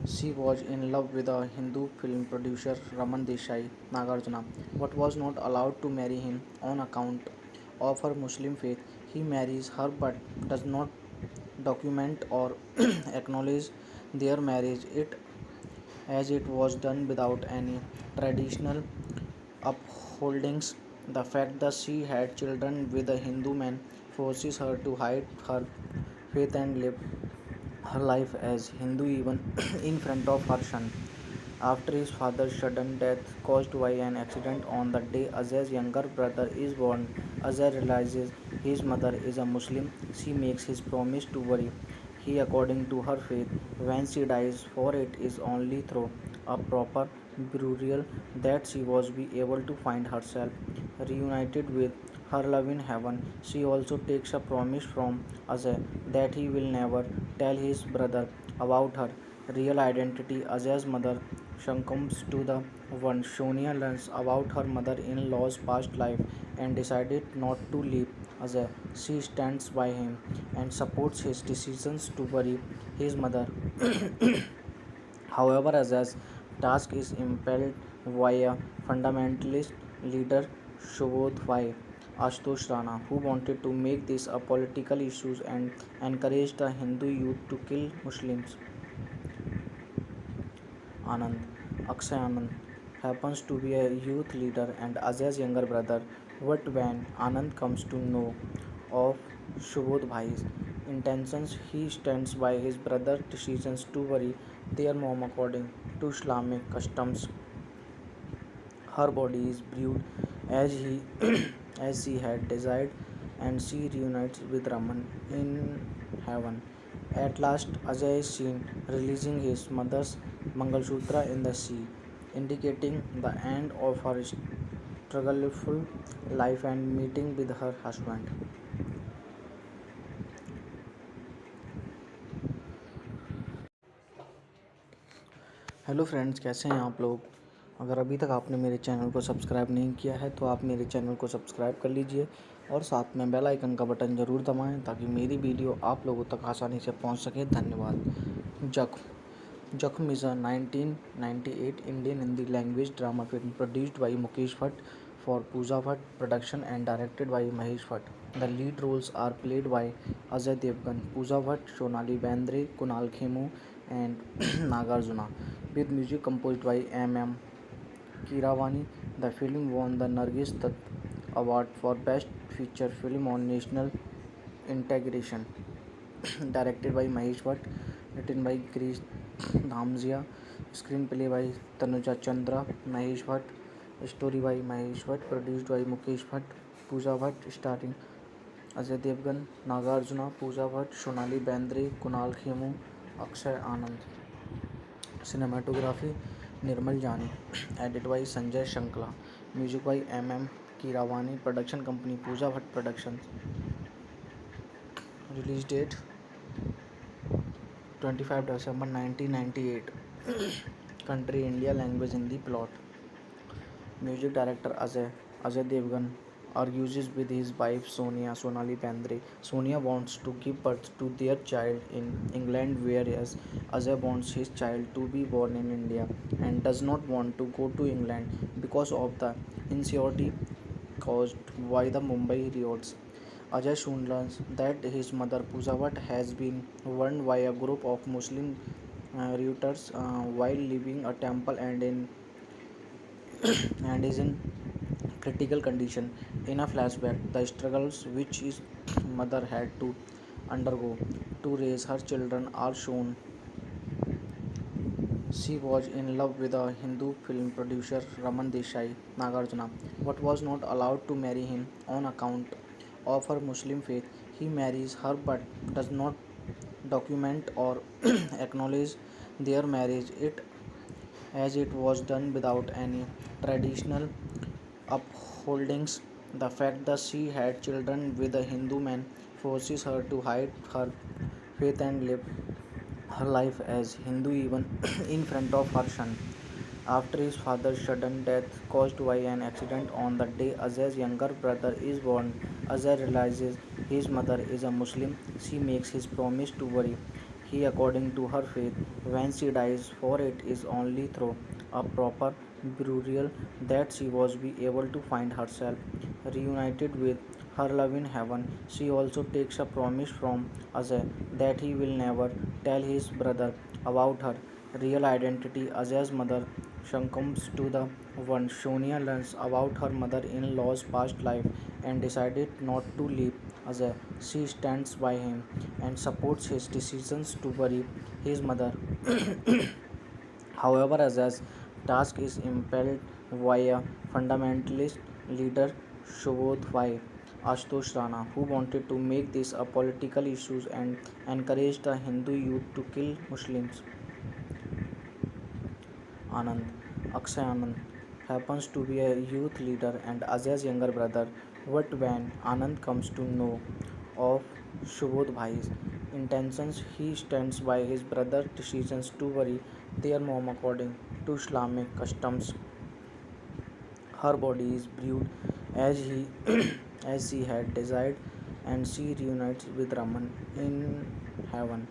She was in love with a Hindu film producer Raman Desai Nagarjuna, but was not allowed to marry him on account of her Muslim faith. He marries her but does not document or acknowledge their marriage as it was done without any traditional upholdings. The fact that she had children with a Hindu man forces her to hide her faith and live her life as Hindu even in front of her son. After his father's sudden death caused by an accident on the day Ajay's younger brother is born, Ajay realizes his mother is a Muslim. She makes his promise to worry he according to her faith when she dies, for it is only through a proper burial that she was be able to find herself reunited with her love in heaven. She also takes a promise from Ajay that he will never tell his brother about her real identity. Ajay's mother succumbs to the one. Sonia learns about her mother-in-law's past life and decided not to leave Ajay. She stands by him and supports his decisions to bury his mother. However, Ajay's task is impelled via fundamentalist leader Shubodh Bhai Ashutosh Rana, who wanted to make this a political issue and encouraged the Hindu youth to kill Muslims. Anand, Akshay Anand, happens to be a youth leader and Ajay's younger brother. But when Anand comes to know of Shubodh Bhai's intentions, he stands by his brother's decisions to bury their mom according to Islamic customs. Her body is buried as he as she had desired, and she reunites with Raman in heaven. At last, Ajay is seen releasing his mother's Mangalsutra in the sea, indicating the end of her struggleful life and meeting with her husband. Hello friends, कैसे हैं आप लोग। अगर अभी तक आपने मेरे channel को सब्सक्राइब नहीं किया है तो आप मेरे चैनल को सब्सक्राइब कर लीजिए और साथ में बेल आइकन का बटन ज़रूर दबाएं ताकि मेरी वीडियो आप लोगों तक आसानी से पहुंच सके। धन्यवाद। जख्म is a 1998 Indian Hindi language drama film produced by Mukesh Bhatt for Pooja Bhatt production and directed by Mahesh Bhatt. The lead roles are played by Ajay Devgan, Pooja Bhatt, Sonali Bendre, Kunal Khemu, and Nagarjuna, with music composed by M.M. Keeravani. The film won the Nargis Dutt Award for Best Feature Film on National Integration. Directed by Mahesh Bhatt, written by Girish Dhamzia, screenplay by Tanuja Chandra, Mahesh Bhatt, story by Mahesh Bhatt, produced by Mukesh Bhatt, Pooja Bhatt, starring Ajay Devgan, Nagarjuna, Pooja Bhatt, Sonali Bendre, Kunal Khemu, Akshay Anand. Cinematography Nirmal Jani, edit by Sanjay Shankla, music by M.M. Keeravani, production company Pooja Bhatt Productions. Release date 25 December 1998. Country India, language Hindi, plot. Music director Ajay Devgan argues with his wife Sonali Bendre. Sonia wants to give birth to their child in England, whereas Ajay wants his child to be born in India and does not want to go to England because of the insecurity caused by the Mumbai riots. Ajay soon learns that his mother Pooja Bhatt has been warned by a group of Muslim rioters while leaving a temple and is in critical condition. In a flashback, the struggles which his mother had to undergo to raise her children are shown. She was in love with a Hindu film producer Raman Desai, Nagarjuna, but was not allowed to marry him on account of her Muslim faith. He marries her but does not document or acknowledge their marriage. It was done without any traditional upholdings. The fact that she had children with a Hindu man forces her to hide her faith and live her life as Hindu even in front of her son. After his father's sudden death caused by an accident on the day Ajay's younger brother is born, Ajay realizes his mother is a Muslim. She makes his promise to worry he according to her faith when she dies, for it is only through a proper burial that she was be able to find herself reunited with her love in heaven. She also takes a promise from Ajay that he will never tell his brother about her real identity. Ajay's mother succumbs to the one. Sonia learns about her mother-in-law's past life and decided not to leave Ajay. She stands by him and supports his decisions to bury his mother. However, Ajay's task is impelled by a fundamentalist leader, Shubodh Bhai Ashutosh Rana, who wanted to make this a political issue and encouraged the Hindu youth to kill Muslims. Anand, Akshay Anand, happens to be a youth leader and Ajay's younger brother. But when Anand comes to know of Shubodh Bhai's intentions, he stands by his brother's decisions to bury their mom according to Islamic customs. Her body is buried as he as she had desired, and she reunites with Raman in heaven.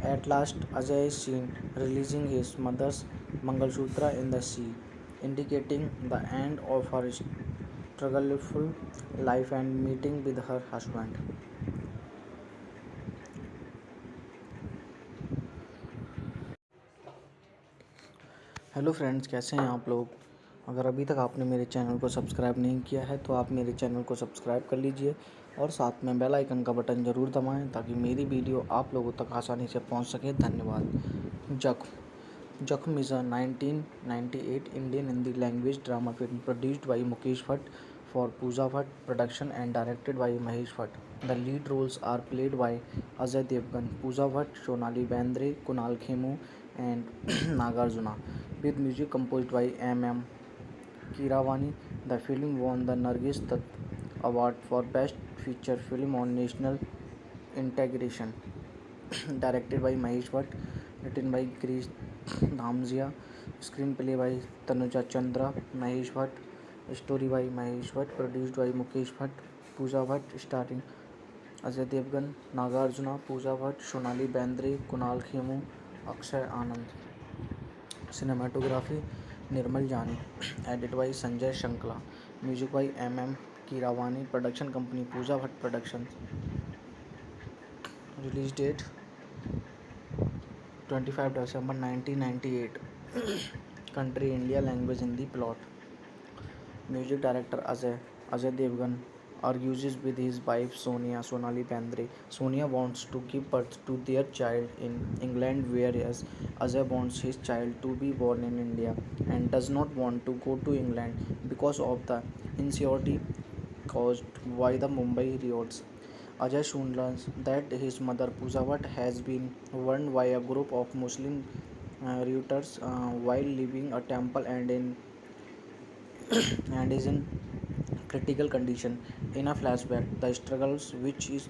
At last, Ajay is seen releasing his mother's Mangalsutra in the sea, indicating the end of her struggleful life and meeting with her husband. Hello friends, कैसे हैं आप लोग। अगर अभी तक आपने मेरे channel को सब्सक्राइब नहीं किया है तो आप मेरे चैनल को सब्सक्राइब कर लीजिए और साथ में बेल आइकन का बटन ज़रूर दबाएं ताकि मेरी वीडियो आप लोगों तक आसानी से पहुंच सके। धन्यवाद। जख्म is a 1998 Indian Hindi language drama film produced by Mukesh Bhatt for Pooja Bhatt production and directed by Mahesh Bhatt. The lead roles are played by Ajay Devgan, Pooja Bhatt, Sonali Bendre, Kunal Khemu and Nagarjuna, with music composed by M.M. Keeravani. The film won the Nargis Dutt Award for Best Feature Film on National Integration. Directed by Mahesh Bhatt, written by Krish Dhamzia, screenplay by Tanuja Chandra, Mahesh Bhatt, story by Mahesh Bhatt, produced by Mukesh Bhatt, Pooja Bhatt, starring Ajay Devgan, Nagarjuna, Pooja Bhatt, Sonali Bendre, Kunal Khemu, Akshay Anand. Cinematography Nirmal Jani, edited by Sanjay Shankla, music by M.M. Keeravani, production company Pooja Bhatt Productions. Release date 25 December 1998. Country India, language Hindi, plot. Music director Ajay Devgan argues with his wife Sonali Bendre. Sonia wants to give birth to their child in England, whereas Ajay wants his child to be born in India and does not want to go to England because of the insecurity caused by the Mumbai riots. Ajay soon learns that his mother Pooja Bhatt has been burned by a group of Muslim rioters while leaving a temple and is in critical condition. In a flashback, the struggles which his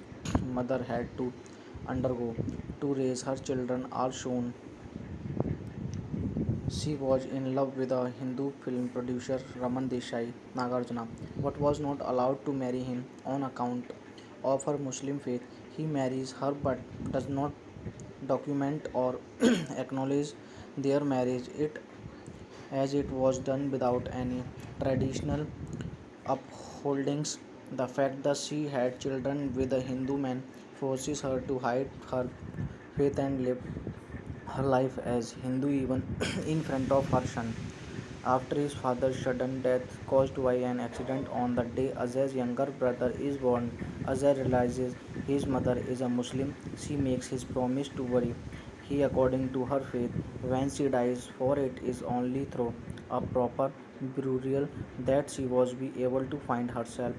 mother had to undergo to raise her children are shown. She was in love with a Hindu film producer Raman Desai, Nagarjuna, but was not allowed to marry him on account of her Muslim faith. He marries her but does not document or acknowledge their marriage. It was done without any traditional upholdings. The fact that she had children with a Hindu man forces her to hide her faith and live her life as Hindu even in front of her son. After his father's sudden death caused by an accident on the day Ajay's younger brother is born, Ajay realizes his mother is a Muslim. She makes his promise to bury he according to her faith when she dies, for it is only through a proper burial that she was be able to find herself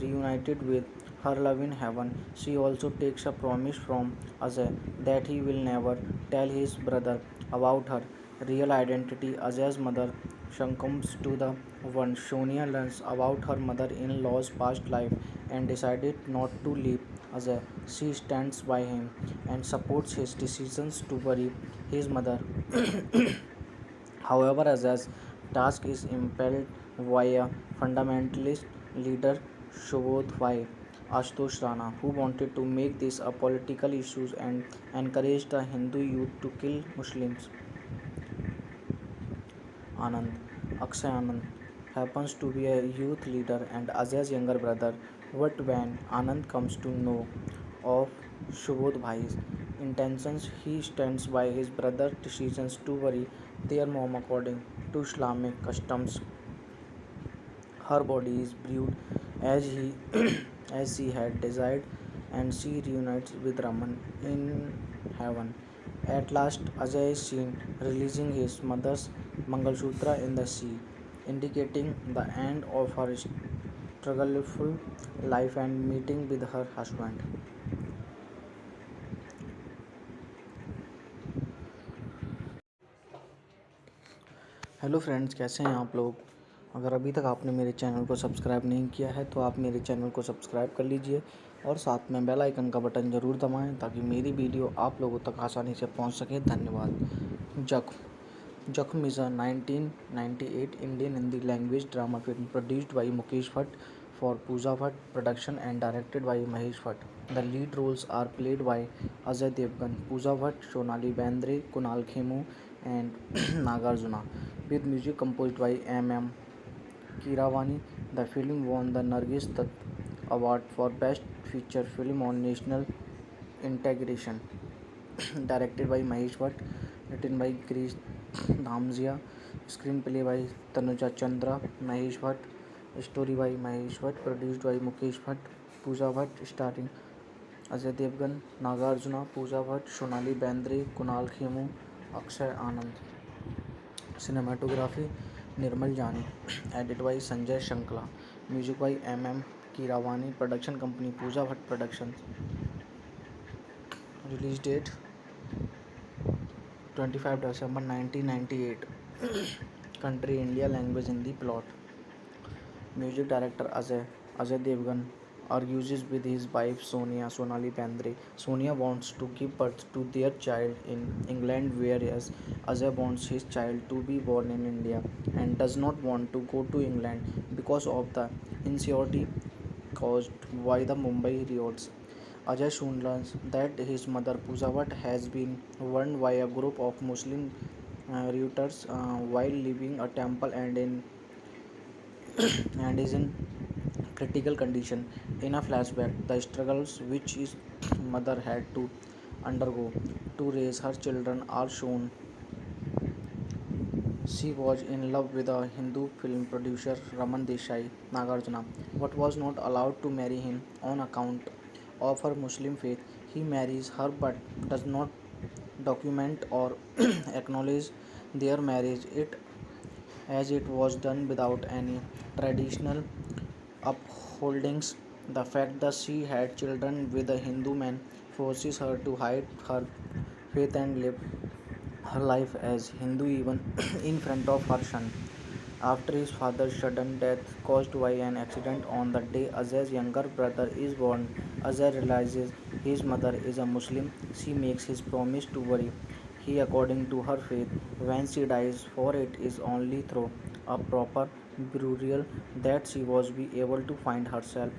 reunited with her love in heaven. She also takes a promise from Ajay that he will never tell his brother about her real identity. Ajay's mother succumbs to the one. Sonia learns about her mother-in-law's past life and decided not to leave Ajay. She stands by him and supports his decisions to bury his mother. However, Azaz's task is impelled via fundamentalist leader Shubodh Bhai Ashutosh Rana, who wanted to make this a political issue and encouraged the Hindu youth to kill Muslims. Anand, Akshay Anand, happens to be a youth leader and Ajay's younger brother. But when Anand comes to know of Shubodh Bhai's intentions, he stands by his brother's decisions to bury their mom according to Islamic customs. Her body is buried as he as she had desired, and she reunites with Raman in heaven. At last, Ajay is seen releasing his mother's Mangalsutra in the sea, indicating the end of her struggleful life and meeting with her husband. Hello friends, कैसे हैं आप लोग। अगर अभी तक आपने मेरे channel को सब्सक्राइब नहीं किया है तो आप मेरे चैनल को सब्सक्राइब कर लीजिए और साथ में बेल आइकन का बटन ज़रूर दबाएं ताकि मेरी वीडियो आप लोगों तक आसानी से पहुंच सके। धन्यवाद। जख्म is a 1998 Indian Hindi language drama film produced by Mukesh Bhatt for Pooja Bhatt production and directed by Mahesh Bhatt. The lead roles are played by Ajay Devgan, Pooja Bhatt, Sonali Bendre, Kunal Khemu and Nagarjuna, with music composed by M.M. Keeravani. The film won the Nargis Dutt Award for Best Feature Film on National Integration. Directed by Mahesh Bhatt, written by Krish Dhamzia, screenplay by Tanuja Chandra, Mahesh Bhatt, story by Mahesh Bhatt, produced by Mukesh Bhatt, Pooja Bhatt, starring Ajay Devgan, Nagarjuna, Pooja Bhatt, Sonali Bendre, Kunal Khemu, Akshay Anand. Cinematography Nirmal Jani, edited by Sanjay Shankla, music by M.M. Keeravani, production company Pooja Bhatt Productions. Release date 25 December 1998. Country India, language Hindi, plot. Music director Ajay Devgan argues with his wife Sonali Bendre. Sonia wants to give birth to their child in England, whereas Ajay wants his child to be born in India and does not want to go to England because of the insecurity caused by the Mumbai riots. Ajay soon learns that his mother Pooja Bhatt has been burned by a group of Muslim rioters while leaving a temple and is in critical condition. In a flashback, the struggles which his mother had to undergo to raise her children are shown. She was in love with a Hindu film producer Raman Desai Nagarjuna, but was not allowed to marry him on account of her Muslim faith. He marries her but does not document or acknowledge their marriage. It was done without any traditional upholdings. The fact that she had children with a Hindu man forces her to hide her faith and live her life as Hindu even in front of her son. After his father's sudden death caused by an accident on the day Ajay's younger brother is born, Ajay realizes his mother is a Muslim. She makes his promise to bury he according to her faith when she dies, for it is only through a proper burial that she was be able to find herself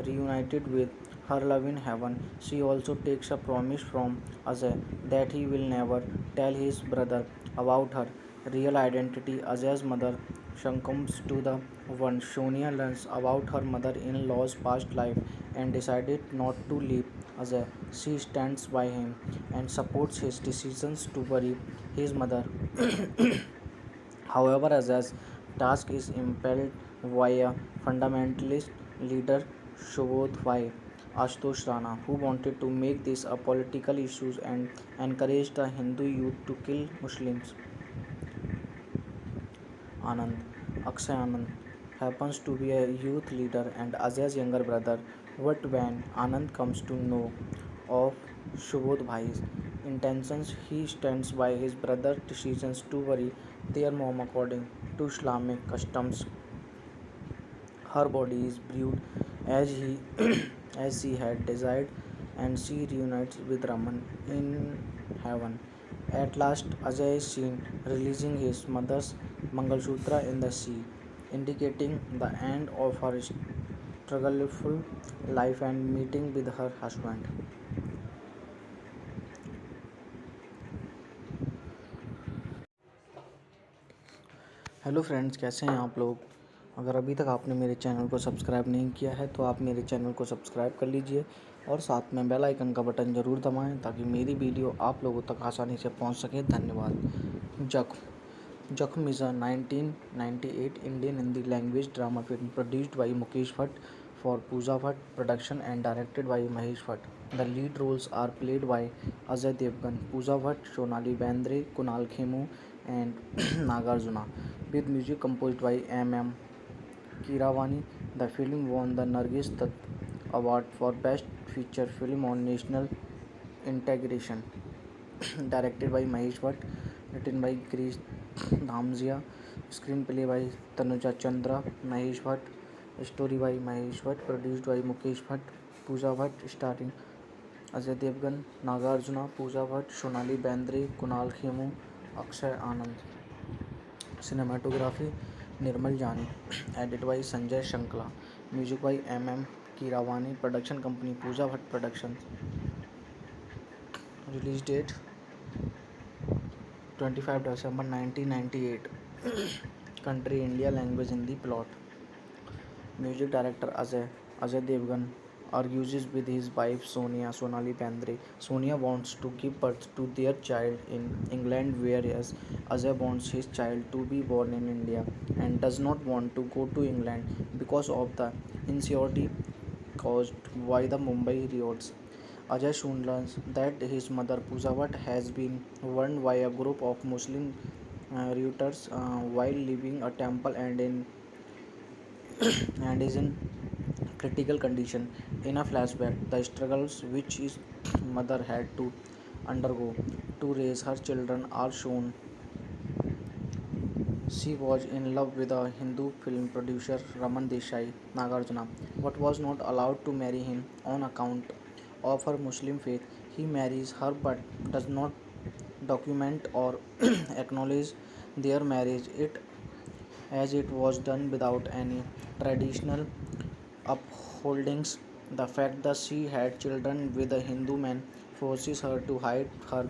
reunited with her love in heaven. She also takes a promise from Ajay that he will never tell his brother about her real identity. Ajay's mother succumbs to the one. Sonia learns about her mother-in-law's past life and decided not to leave Ajay. She stands by him and supports his decisions to bury his mother. However, Ajay's task is impelled via fundamentalist leader Shubodh Bhai Ashutosh Rana, who wanted to make this a political issue and encouraged the Hindu youth to kill Muslims. Anand, Akshay Anand, happens to be a youth leader and Ajay's younger brother. But when Anand comes to know of Shubodh Bhai's intentions, he stands by his brother's decisions to bury their mom according to Islamic customs. Her body is buried as he as she had desired, and she reunites with Raman in heaven. At last, Ajay is seen releasing his mother's Mangalsutra in the sea, indicating the end of her struggleful life and meeting with her husband. Hello friends, कैसे हैं आप लोग। अगर अभी तक आपने मेरे channel को सब्सक्राइब नहीं किया है तो आप मेरे चैनल को सब्सक्राइब कर लीजिए और साथ में बेल आइकन का बटन ज़रूर दबाएं ताकि मेरी वीडियो आप लोगों तक आसानी से पहुंच सके। धन्यवाद। जख्म is a 1998 Indian Hindi language drama film produced by Mukesh Bhatt for Pooja Bhatt Production and directed by Mahesh Bhatt. The lead roles are played by Ajay Devgan, Pooja Bhatt, Sonali Bendre, Kunal Khemu, and Nagarjuna, with music composed by M.M. Keeravani. The film won the Nargis Dutt Award for Best Feature Film on National Integration. Directed by Mahesh Bhatt, written by Krish Dhamzia, screenplay by Tanuja Chandra, Mahesh Bhatt, story by Mahesh Bhatt, produced by Mukesh Bhatt, Pooja Bhatt, starring Ajay Devgan, Nagarjuna, Pooja Bhatt, Sonali Bendre, Kunal Khemu, Akshay Anand. Cinematography Nirmal Jani, edit by Sanjay Shankla, music by M.M. Keeravani, production company Pooja Bhatt Productions. Release date 25 December 1998. Country India, language Hindi, plot. Music director Ajay Devgan argues with his wife Sonali Bendre. Sonia wants to give birth to their child in England, whereas Ajay wants his child to be born in India and does not want to go to England because of the insecurity caused by the Mumbai riots. Ajay soon learns that his mother Pooja Bhatt has been warned by a group of Muslim rioters while leaving a temple and is in critical condition. In a flashback, the struggles which his mother had to undergo to raise her children are shown. She was in love with a Hindu film producer Raman Desai Nagarjuna, but was not allowed to marry him on account of her Muslim faith. He marries her but does not document or acknowledge their marriage as it was done without any traditional upholdings. The fact that she had children with a Hindu man forces her to hide her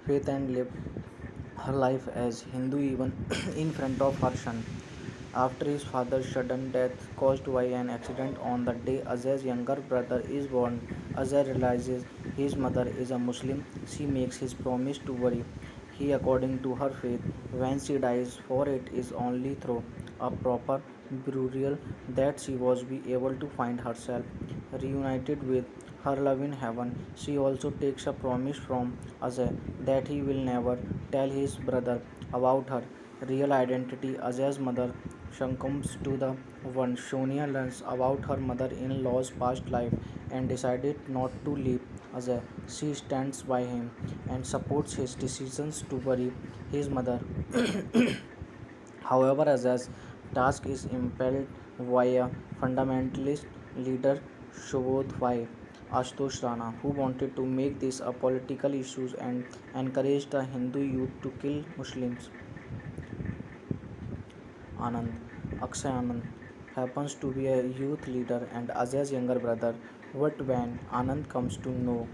faith and live her life as Hindu even in front of her son. After his father's sudden death caused by an accident on the day Ajay's younger brother is born, Ajay realizes his mother is a Muslim. She makes his promise to worry he according to her faith when she dies, for it is only through a proper burial that she was be able to find herself reunited with her love in heaven. She also takes a promise from Ajay that he will never tell his brother about her real identity. Ajay's mother succumbs to the one. Sonia learns about her mother-in-law's past life and decided not to leave Ajay. She stands by him and supports his decisions to bury his mother. However, Ajay's task is impelled by a fundamentalist leader, Shubodh Bhai, Ashutosh Rana, who wanted to make this a political issue and encouraged the Hindu youth to kill Muslims. Anand, Akshay Anand, happens to be a youth leader and Ajay's younger brother. But when Anand comes to know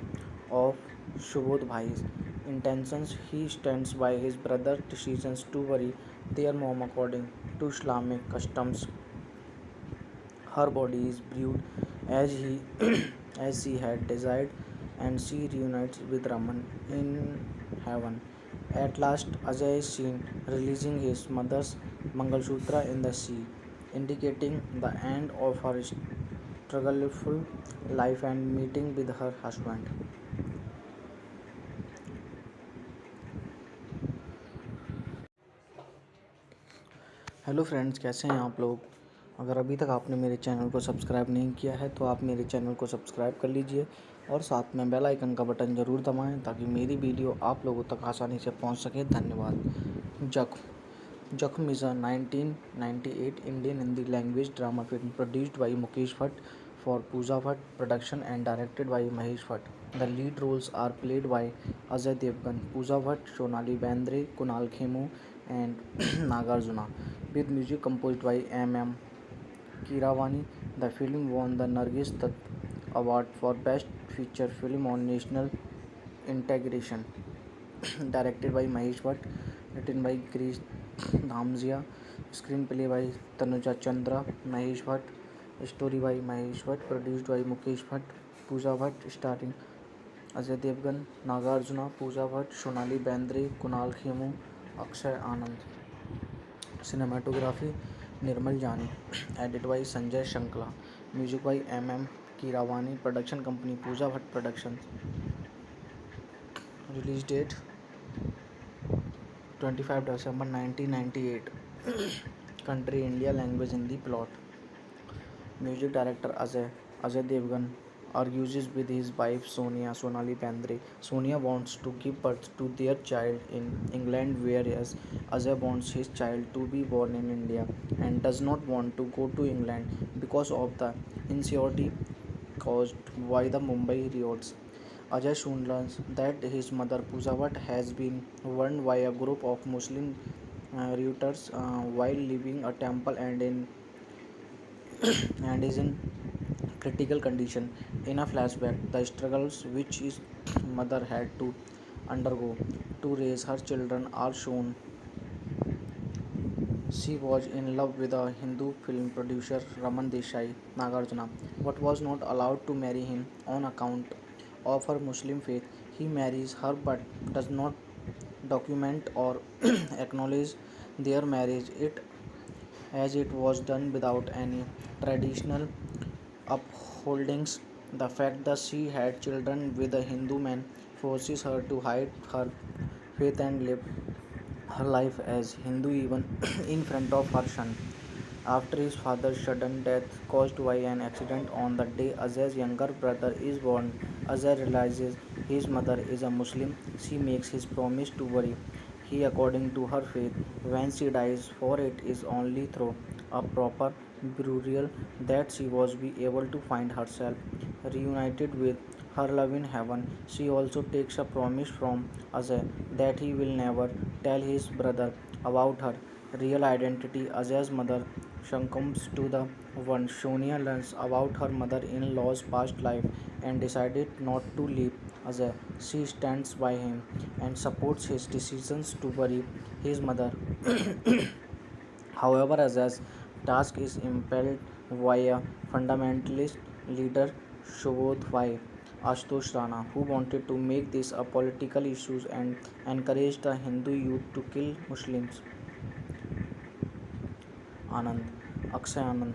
of Shubodh Bhai's intentions, he stands by his brother's decisions to bury their mom according to Islamic customs. Her body is buried as he as she had desired, and she reunites with Raman in heaven. At last, Ajay is seen releasing his mother's Mangalsutra in the sea, indicating the end of her struggleful life and meeting with her husband. Hello friends, कैसे हैं आप लोग। अगर अभी तक आपने मेरे channel को सब्सक्राइब नहीं किया है तो आप मेरे चैनल को सब्सक्राइब कर लीजिए और साथ में बेल आइकन का बटन ज़रूर दबाएं ताकि मेरी वीडियो आप लोगों तक आसानी से पहुंच सके। धन्यवाद। जख्म is a 1998 Indian Hindi language drama film produced by Mukesh Bhatt for Pooja Bhatt Production and directed by Mahesh Bhatt. The lead roles are played by Ajay Devgan, Pooja Bhatt, Sonali Bendre, Kunal Khemu, and Nagarjuna, with music composed by M. Keeravani. The film won the Nargis Dutt Award for Best Feature Film on National Integration. Directed by Mahesh Bhatt, written by Krish Dhamzia, screenplay by Tanuja Chandra, Mahesh Bhatt, story by Mahesh Bhatt, produced by Mukesh Bhatt, Pooja Bhatt, starring Ajay Devgan, Nagarjuna, Pooja Bhatt, Sonali Bendre, Kunal Khemu, Akshay Anand. Cinematography Nirmal Jani, edited by Sanjay Shankla, music by M. Keeravani, production company Pooja Bhatt Productions. Release date 25 December 1998. Country India, language Hindi, plot. Music director Ajay Devgan argues with his wife Sonali Bendre. Sonia wants to give birth to their child in England, whereas Ajay wants his child to be born in India and does not want to go to England because of the insecurity caused by the Mumbai riots. Ajay soon learns that his mother Pooja Bhatt has been burned by a group of Muslim rioters while leaving a temple and is in critical condition. In a flashback, the struggles which his mother had to undergo to raise her children are shown. She was in love with a Hindu film producer Raman Desai, Nagarjuna, but was not allowed to marry him on account of her Muslim faith. He marries her but does not document or acknowledge their marriage as it was done without any traditional upholdings. The fact that she had children with a Hindu man forces her to hide her faith and live her life as Hindu even in front of her son. After his father's sudden death caused by an accident on the day Ajay's younger brother is born, Ajay realizes his mother is a Muslim. She makes his promise to worry he according to her faith when she dies, for it is only through a proper burial that she was be able to find herself reunited with her love in heaven. She also takes a promise from Ajay that he will never tell his brother about her real identity. Ajay's mother succumbs to the wound. Sonia learns about her mother-in-law's past life and decided not to leave Ajay. She stands by him and supports his decisions to bury his mother. However, Ajay's task is impelled by a fundamentalist leader, Shubodh Bhai Ashutosh Rana, who wanted to make this a political issue and encouraged the Hindu youth to kill Muslims. Anand, Akshay Anand,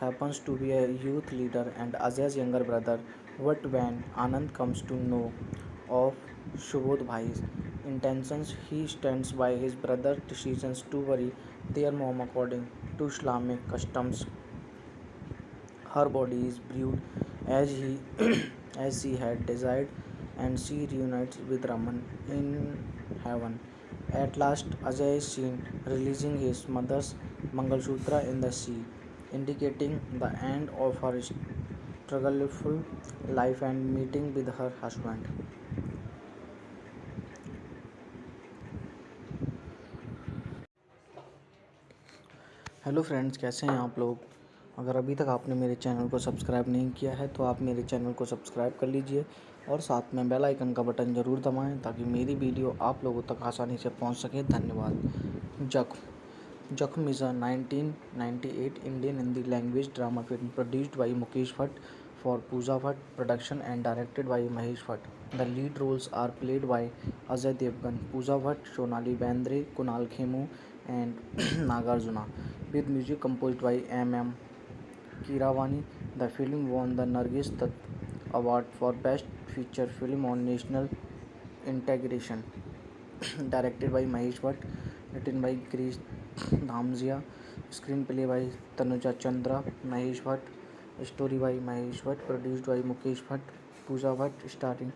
happens to be a youth leader and Ajay's younger brother. But when Anand comes to know of Shubodh Bhai's intentions, he stands by his brother's decisions to bury their mom according to Islamic customs. Her body is buried as he as she had desired, and she reunites with Raman in heaven. At last, Ajay is seen releasing his mother's Mangalsutra in the sea, indicating the end of her struggleful life and meeting with her husband. Hello friends, कैसे हैं आप लोग। अगर अभी तक आपने मेरे channel को सब्सक्राइब नहीं किया है तो आप मेरे चैनल को सब्सक्राइब कर लीजिए और साथ में बेल आइकन का बटन ज़रूर दबाएं ताकि मेरी वीडियो आप लोगों तक आसानी से पहुंच सके। धन्यवाद। जख्म is a 1998 Indian Hindi language drama film produced by Mukesh Bhatt for Pooja Bhatt Production and directed by Mahesh Bhatt. The lead roles are played by Ajay Devgan, Pooja Bhatt, Sonali Bendre, Kunal Khemu, and Nagarjuna, with music composed by M. Kiravani. The film won the Nargis Dutt Award for Best Feature Film on National Integration. Directed by Mahesh Bhatt, written by Girish Dhamzia, screenplay by Tanuja Chandra, Mahesh Bhatt, story by Mahesh Bhatt, produced by Mukesh Bhatt, Pooja Bhatt, starring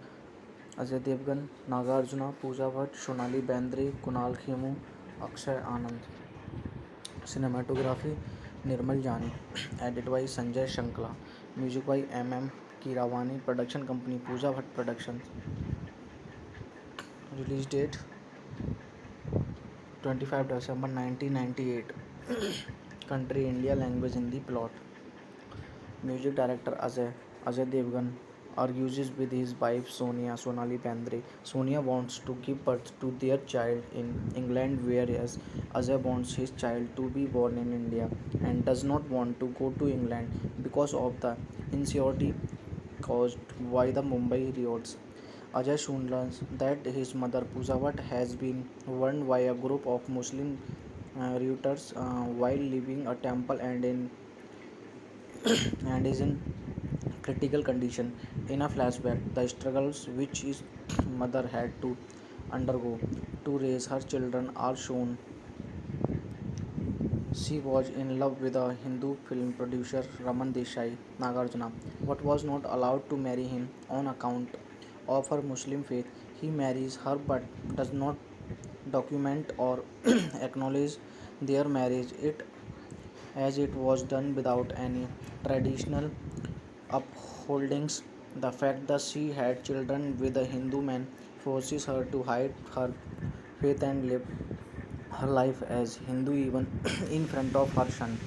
Ajay Devgan, Nagarjuna, Pooja Bhatt, Sonali Bendre, Kunal Khemu, Akshay Anand. Cinematography Nirmal Jani, edited by Sanjay Shankla, music by M. Kiravani, production company Pooja Bhatt Productions. Release date 25 December 1998. Country India, language Hindi, plot. Music director Ajay Devgan argues with his wife Sonali Bendre. Sonia wants to give birth to their child in England, whereas Ajay wants his child to be born in India and does not want to go to England because of the insecurity caused by the Mumbai riots. Ajay soon learns that his mother Pooja Bhatt has been warned by a group of Muslim routers while leaving a temple and is in critical condition. In a flashback, the struggles which his mother had to undergo to raise her children are shown. She was in love with a Hindu film producer Raman Desai Nagarjuna, but was not allowed to marry him on account of her Muslim faith. He marries her but does not document or acknowledge their marriage. It was done without any traditional upholdings. The fact that she had children with a Hindu man forces her to hide her faith and live her life as Hindu even in front of her son.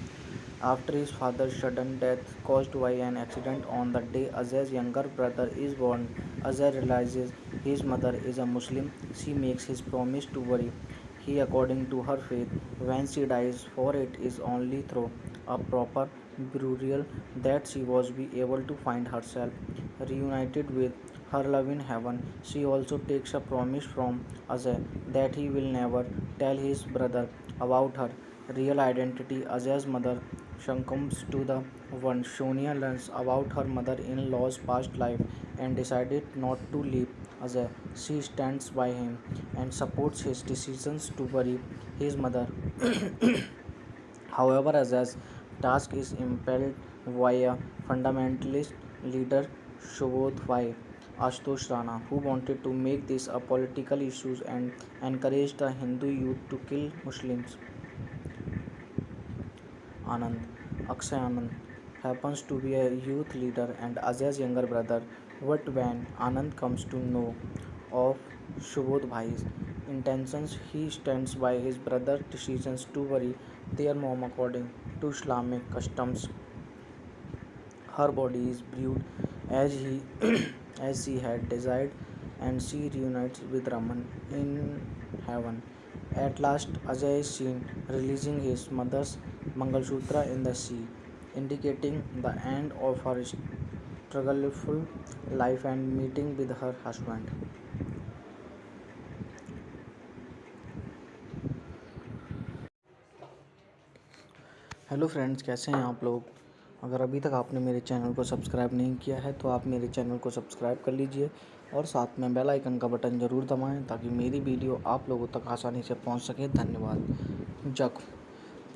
After his father's sudden death caused by an accident on the day Ajay's younger brother is born, Ajay realizes his mother is a Muslim. She makes his promise to worry he according to her faith when she dies, for it is only through a proper burial that she was be able to find herself reunited with her love in heaven. She also takes a promise from Ajay that he will never tell his brother about her real identity. Ajay's mother succumbs to the one. Sonia learns about her mother-in-law's past life and decided not to leave Ajay. She stands by him and supports his decisions to bury his mother. However, Ajay's task is impelled by a fundamentalist leader Shobodh Bhai Ashutosh Rana, who wanted to make this a political issue and encouraged the Hindu youth to kill Muslims. Anand, Akshay Anand, happens to be a youth leader and Ajay's younger brother. But when Anand comes to know of Shubodh Bhai's intentions, he stands by his brother's decisions to bury their mom according to Islamic customs. Her body is buried as he as she had desired, and she reunites with Raman in heaven. At last, Ajay is seen releasing his mother's Mangalsutra in the sea, indicating the end of her struggleful life and meeting with her husband. Hello friends, कैसे हैं आप लोग। अगर अभी तक आपने मेरे channel को सब्सक्राइब नहीं किया है तो आप मेरे चैनल को सब्सक्राइब कर लीजिए और साथ में बेल आइकन का बटन ज़रूर दबाएं ताकि मेरी वीडियो आप लोगों तक आसानी से पहुंच सके। धन्यवाद।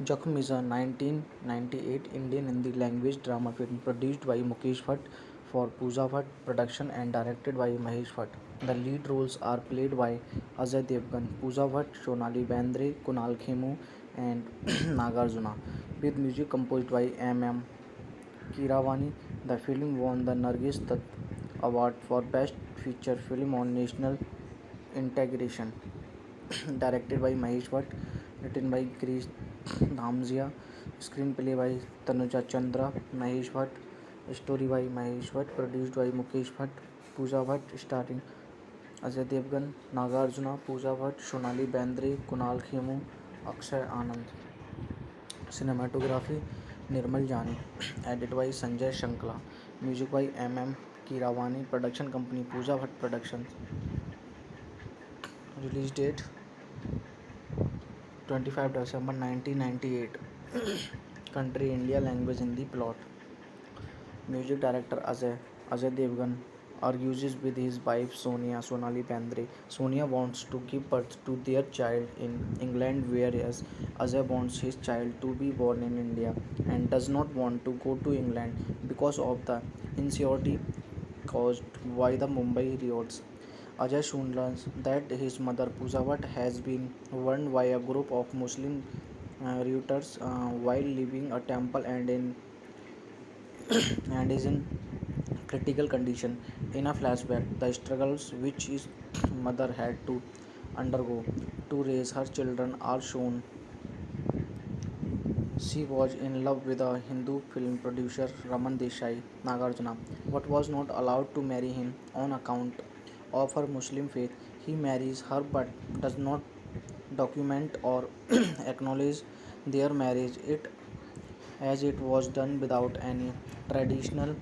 जख्म is a 1998 Indian Hindi language drama film produced by Mukesh Bhatt for Pooja Bhatt Production and directed by Mahesh Bhatt. The lead roles are played by Ajay Devgan, Pooja Bhatt, Sonali Bendre, Kunal Khemu, and Nagarjuna, with music composed by M. Kiravani. The film won the Nargis Dutt Award for Best Feature Film on National Integration. Directed by Mahesh Bhatt, written by Girish Dhamzia, screenplay by Tanuja Chandra, Mahesh Bhatt, story by Mahesh Bhatt, produced by Mukesh Bhatt, Pooja Bhatt, starring Ajay Devgan, Nagarjuna, Pooja Bhatt, Sonali Bendre, Kunal Khemu, Akshay Anand. Cinematography Nirmal Jani, edited by Sanjay Shankla, music by M. Kiravani, production company Pooja Bhatt Productions. Release date 25 December 1998. Country India, language Hindi, plot. Music director Ajay Devgan argues with his wife Sonali Bendre. Sonia wants to give birth to their child in England, whereas Ajay wants his child to be born in India and does not want to go to England because of the insecurity caused by the Mumbai riots. Ajay soon learns that his mother Pooja Bhatt has been warned by a group of Muslim routers while leaving a temple and is in critical condition. In a flashback, the struggles which his mother had to undergo to raise her children are shown. She was in love with a Hindu film producer Raman Desai Nagarjuna, but was not allowed to marry him on account of her Muslim faith. He marries her but does not document or acknowledge their marriage it as it was done without any traditional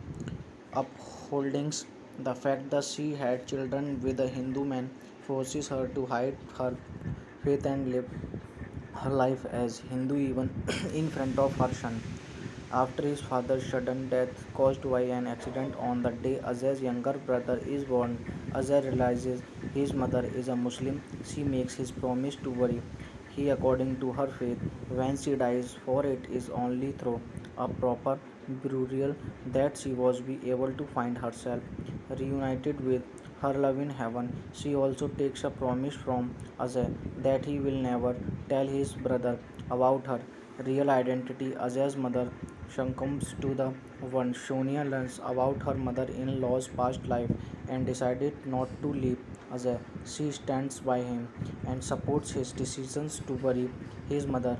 upholdings. The fact that she had children with a Hindu man forces her to hide her faith and live her life as Hindu even in front of her son. After his father's sudden death caused by an accident on the day Ajay's younger brother is born, Ajay realizes his mother is a Muslim. She makes his promise to worry he according to her faith when she dies, for it is only through a proper burial that she was be able to find herself reunited with her love in heaven. She also takes a promise from Ajay that he will never tell his brother about her real identity. Ajay's mother succumbs to the one. Sonia learns about her mother-in-law's past life and decided not to leave Ajay. She stands by him and supports his decisions to bury his mother.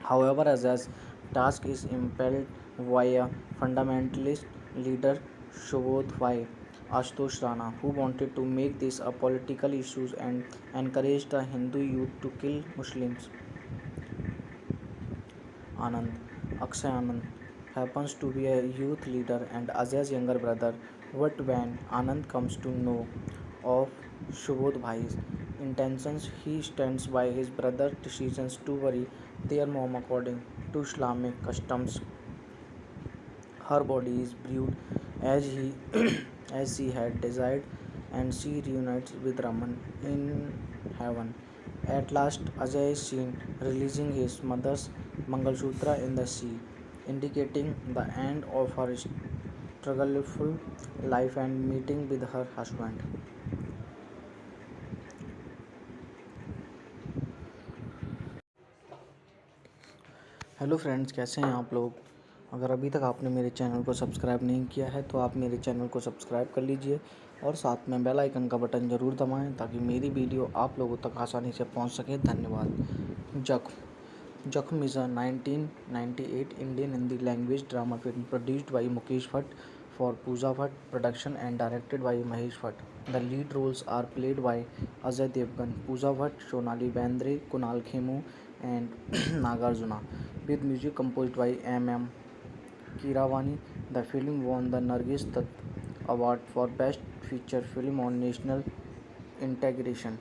However, Ajay's task is impelled via fundamentalist leader Subodh Bhai Ashutosh Rana, who wanted to make this a political issue and encouraged the Hindu youth to kill Muslims. Anand, Akshay Anand, happens to be a youth leader and Ajay's younger brother. But when Anand comes to know of Subodh Bhai's intentions, he stands by his brother's decisions to bury their mom according to Islamic customs. Her body is buried as he as she had desired, and she reunites with Raman in heaven. At last, Ajay is seen releasing his mother's Mangalsutra in the sea, indicating the end of her struggleful life and meeting with her husband. Hello friends, कैसे हैं आप लोग। अगर अभी तक आपने मेरे channel को सब्सक्राइब नहीं किया है तो आप मेरे चैनल को सब्सक्राइब कर लीजिए और साथ में बेल आइकन का बटन ज़रूर दबाएं ताकि मेरी वीडियो आप लोगों तक आसानी से पहुंच सके। धन्यवाद। जख्म is a 1998 Indian Hindi language drama film produced by Mukesh Bhatt for Pooja Bhatt production and directed by Mahesh Bhatt. The lead roles are played by Ajay Devgan, Pooja Bhatt, Sonali Bendre, Kunal Khemu and Nagarjuna, with music composed by M. Keeravani. The film won the Nargis Dutt Award for Best Feature Film on National Integration.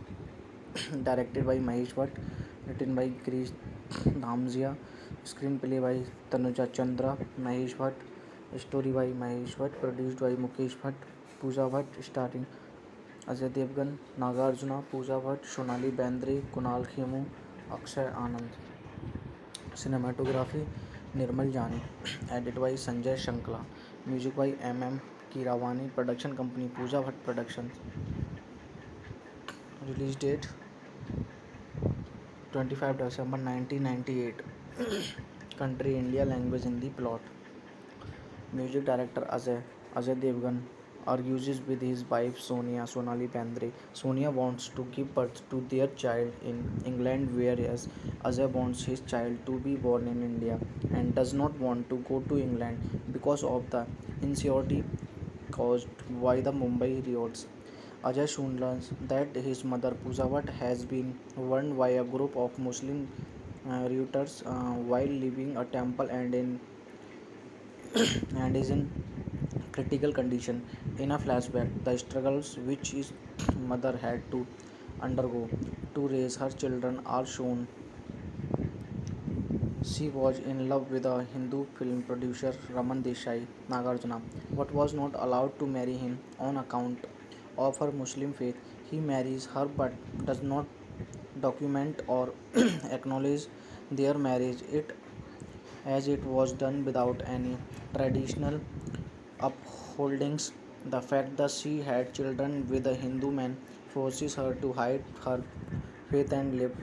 Directed by Mahesh Bhatt, written by Krish Dhamzia, screenplay by Tanuja Chandra, Mahesh Bhatt, story by Mahesh Bhatt, produced by Mukesh Bhatt, Pooja Bhatt, starring Ajay Devgan, Nagarjuna, Pooja Bhatt, Sonali Bendre, Kunal Khemu, Akshay Anand. Cinematography Nirmal Jani, edited by Sanjay Shankla, music by M. Keeravani, production company Pooja Bhatt Productions. Release date 25 December 1998. Country India, language Hindi, plot. Music director Ajay Devgan argues with his wife Sonali Bendre. Sonia wants to give birth to their child in England, whereas Ajay wants his child to be born in India and does not want to go to England because of the insecurity caused by the Mumbai riots. Ajay soon learns that his mother Pooja Bhatt has been warned by a group of Muslim routers while leaving a temple and is in critical condition. In a flashback, the struggles which his mother had to undergo to raise her children are shown. She was in love with a Hindu film producer Raman Desai Nagarjuna, but was not allowed to marry him on account of her Muslim faith. He marries her but does not document or acknowledge their marriage it as it was done without any traditional upholdings. The fact that she had children with a Hindu man forces her to hide her faith and live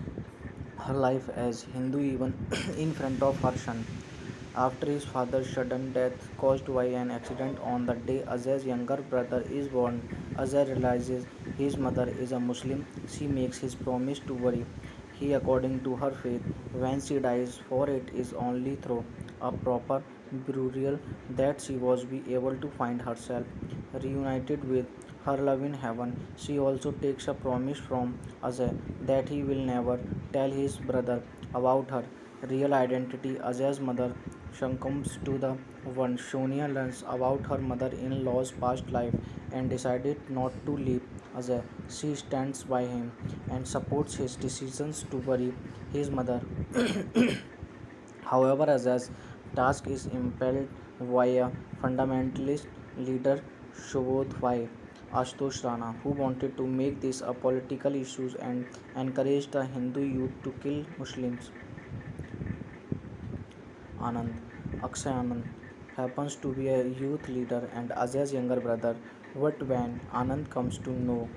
her life as Hindu even in front of her son. After his father's sudden death caused by an accident on the day Ajay's younger brother is born, Ajay realizes his mother is a Muslim. She makes his promise to worry he according to her faith when she dies, for it is only through a proper burial that she was be able to find herself reunited with her love in heaven. She also takes a promise from Ajay that he will never tell his brother about her real identity. Ajay's mother succumbs to the wound. Sonia learns about her mother-in-law's past life and decided not to leave Ajay. She stands by him and supports his decisions to bury his mother. However, Ajay's task is impelled by a fundamentalist leader, Shubodh Bhai Ashutosh Rana, who wanted to make this a political issue and encouraged the Hindu youth to kill Muslims. Anand, Akshay Anand, happens to be a youth leader and Ajay's younger brother. But when Anand comes to know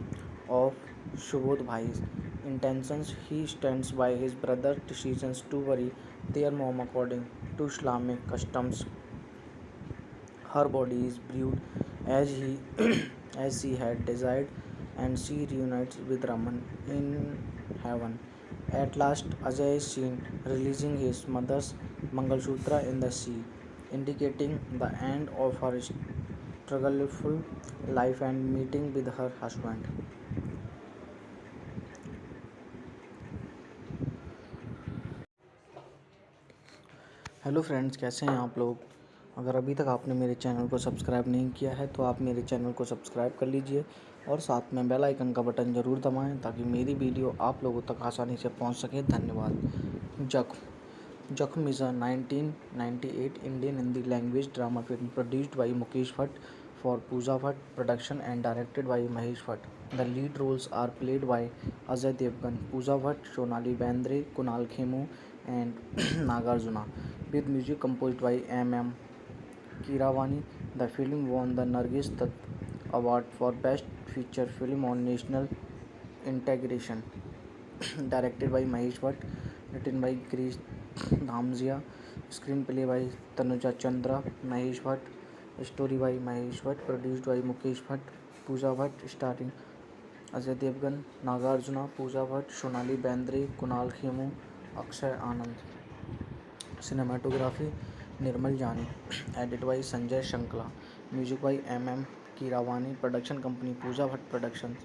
of Shubodh Bhai's intentions, he stands by his brother's decisions to bury their mom according to Islamic customs. Her body is buried as he as she had desired, and she reunites with Raman in heaven. At last, Ajay is seen releasing his mother's Mangalsutra in the sea, indicating the end of her struggleful life and meeting with her husband. Hello friends, कैसे हैं आप लोग। अगर अभी तक आपने मेरे channel को सब्सक्राइब नहीं किया है तो आप मेरे चैनल को सब्सक्राइब कर लीजिए और साथ में बेल आइकन का बटन ज़रूर दबाएं ताकि मेरी वीडियो आप लोगों तक आसानी से पहुंच सके। धन्यवाद। जख्म is a 1998 Indian Hindi language drama film produced by Mukesh Bhatt for Pooja Bhatt production and directed by Mahesh Bhatt. The lead roles are played by Ajay Devgan, Pooja Bhatt, Sonali Bendre, Kunal Khemu, and Nagarjuna, with music composed by M.M. Keeravani. The film won the Nargis Dutt Award for Best Feature Film on National Integration. Directed by Mahesh Bhatt, written by Girish Dhamzia, screenplay by Tanuja Chandra, Mahesh Bhatt, story by Mahesh Bhatt, produced by Mukesh Bhatt, Pooja Bhatt, starring Ajay Devgan, Nagarjuna, Pooja Bhatt, Sonali Bendre, Kunal Khemu, Akshay Anand. Cinematography Nirmal Jani, edit by Sanjay Shankla, music by M.M. Keeravani, production company Pooja Bhatt Productions.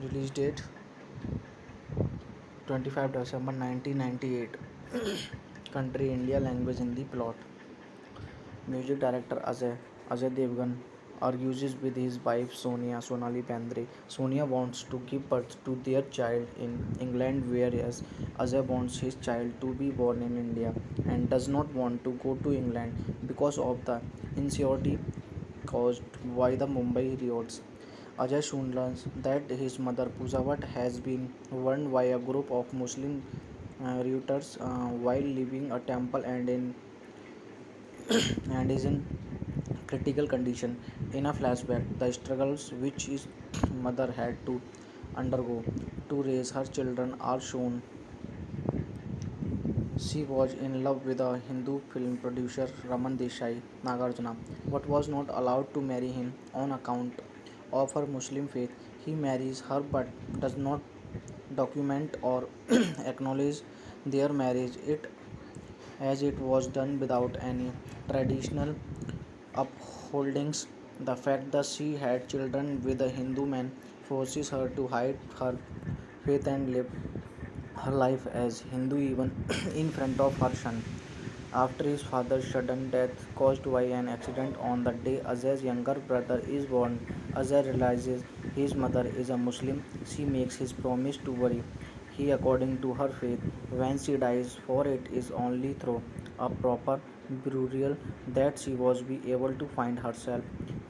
Release date 25 December 1998. Country India, language Hindi, plot. Music director Ajay Devgan argues with his wife Sonali Bendre. Sonia wants to give birth to their child in England, whereas Ajay wants his child to be born in India and does not want to go to England because of the insecurity caused by the Mumbai riots. Ajay soon learns that his mother Pooja Bhatt has been warned by a group of Muslim rioters while leaving a temple and is in critical condition. In a flashback, the struggles which his mother had to undergo to raise her children are shown. She was in love with a Hindu film producer Raman Desai Nagarjuna, but was not allowed to marry him on account of her Muslim faith. He marries her but does not document or acknowledge their marriage it as it was done without any traditional upholdings. The fact that she had children with a Hindu man forces her to hide her faith and live her life as Hindu even in front of her son. After his father's sudden death caused by an accident on the day Ajay's younger brother is born, Ajay realizes his mother is a Muslim. She makes his promise to bury he according to her faith when she dies, for it is only through a proper burial that she was be able to find herself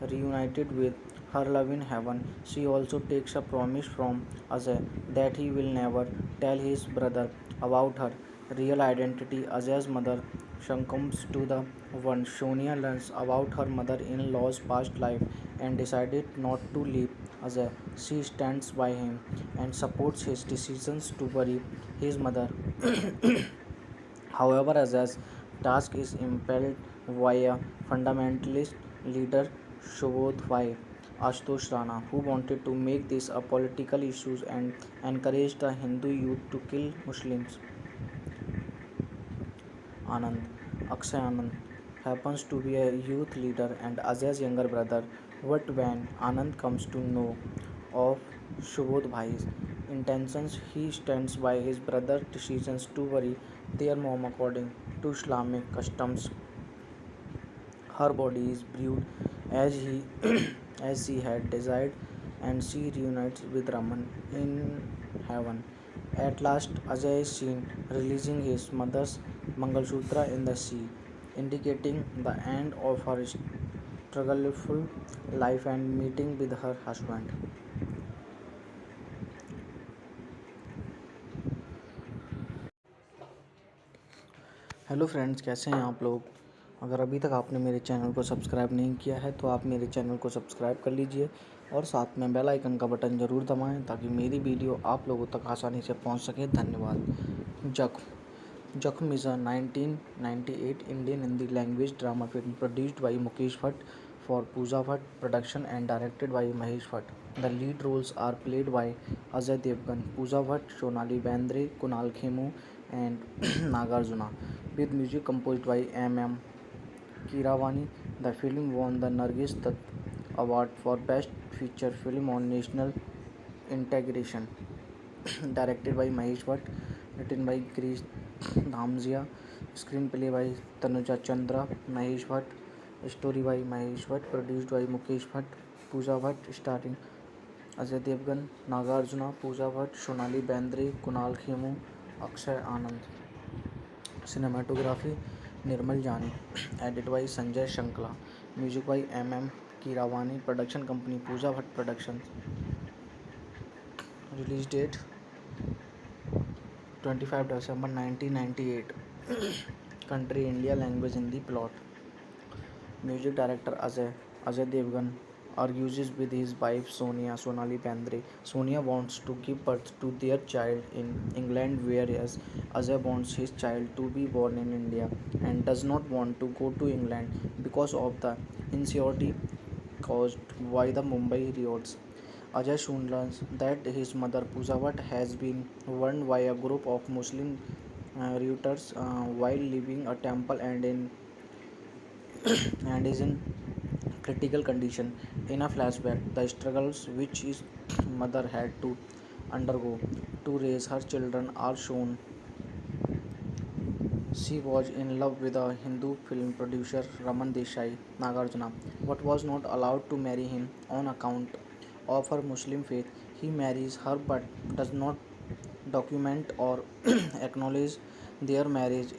reunited with her love in heaven. She also takes a promise from Ajay that he will never tell his brother about her real identity. Ajay's mother succumbs to the one. Sonia learns about her mother-in-law's past life and decided not to leave Ajay. She stands by him and supports his decisions to bury his mother. However, Azaz's task is impelled via fundamentalist leader Shubodh Bhai Ashutosh Rana, who wanted to make this a political issue and encouraged the Hindu youth to kill Muslims. Anand, Akshay Anand, happens to be a youth leader and Ajay's younger brother. But when Anand comes to know of Shubodh Bhai's intentions, he stands by his brother's decisions to bury their mom according to Islamic customs. Her body is buried as he as she had desired, and she reunites with Raman in heaven. At last, Ajay is seen releasing his mother's Mangalsutra in the sea, indicating the end of her struggleful life and meeting with her husband. Hello friends, कैसे हैं आप लोग। अगर अभी तक आपने मेरे channel को सब्सक्राइब नहीं किया है तो आप मेरे चैनल को सब्सक्राइब कर लीजिए और साथ में बेल आइकन का बटन ज़रूर दबाएं ताकि मेरी वीडियो आप लोगों तक आसानी से पहुंच सके। धन्यवाद। जख्म is a 1998 Indian Hindi language drama film produced by Mukesh Bhatt for Pooja Bhatt Production and directed by Mahesh Bhatt. The lead roles are played by Ajay Devgan, Pooja Bhatt, Sonali Bendre, Kunal Khemu, and Nagarjuna, with music composed by M. Keeravani. The film won the Nargis Dutt Award for Best Feature Film on National Integration. Directed by Mahesh Bhatt, written by Krish Dhamzia, screenplay by Tanuja Chandra, Mahesh Bhatt, story by Mahesh Bhatt, produced by Mukesh Bhatt, Pooja Bhatt, starring Ajay Devgan, Nagarjuna, Pooja Bhatt, Sonali Bendre, Kunal Khemu, Akshay Anand. Cinematography Nirmal Jani, edited by Sanjay Shankla, music by M. Keeravani, production company Pooja Bhatt Productions. Release date 25 December 1998. Country India, language Hindi, plot. Music director Ajay Devgan argues with his wife Sonali Bendre. Sonia wants to give birth to their child in England, whereas Ajay wants his child to be born in India and does not want to go to England because of the insecurity caused by the Mumbai riots. Ajay soon learns that his mother Pooja Bhatt has been burned by a group of Muslim rioters while leaving a temple and is in critical condition. In a flashback, the struggles which his mother had to undergo to raise her children are shown. She was in love with a Hindu film producer Raman Desai Nagarjuna, but was not allowed to marry him on account of her Muslim faith. He marries her but does not document or acknowledge their marriage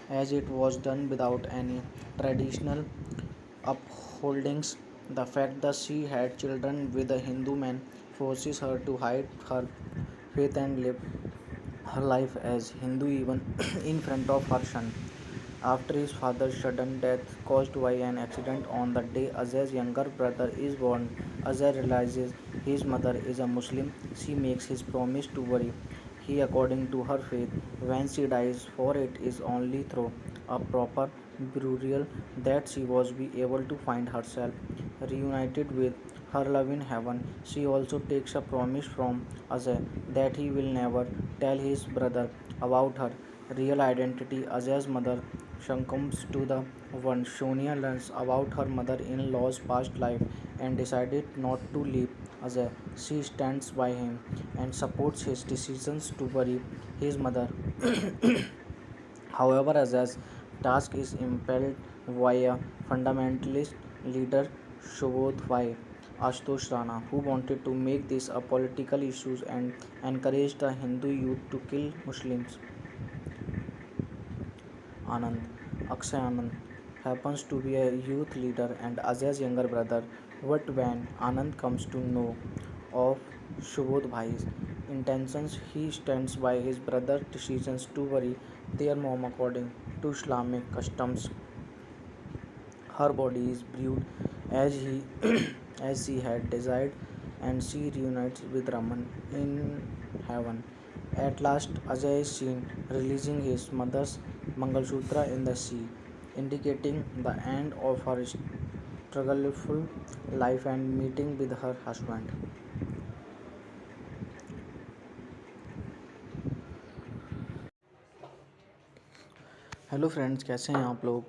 as it was done without any traditional upholdings. The fact that she had children with a Hindu man forces her to hide her faith and live her life as Hindu even in front of her son. After his father's sudden death caused by an accident on the day Ajay's younger brother is born, Ajay realizes his mother is a Muslim. She makes his promise to bury he according to her faith when she dies, for it is only through a proper burial that she was be able to find herself reunited with her love in heaven. She also takes a promise from Ajay that he will never tell his brother about her real identity. Ajay's mother succumbs to the one. Sonia learns about her mother-in-law's past life and decided not to leave Ajay. She stands by him and supports his decisions to bury his mother. However, Ajay's task is impelled via fundamentalist leader Shubodh Bhai Ashutosh Rana, who wanted to make this a political issue and encouraged the Hindu youth to kill Muslims. Anand, Akshay Anand, happens to be a youth leader and Ajay's younger brother. But when Anand comes to know of Shubodh Bhai's intentions, he stands by his brother's decisions to bury their mom according to Islamic customs. Her body is buried as he as she had desired, and she reunites with Raman in heaven. At last, Ajay is seen releasing his mother's Mangalsutra in the sea, indicating the end of her struggleful life and meeting with her husband. Hello friends, कैसे हैं आप लोग।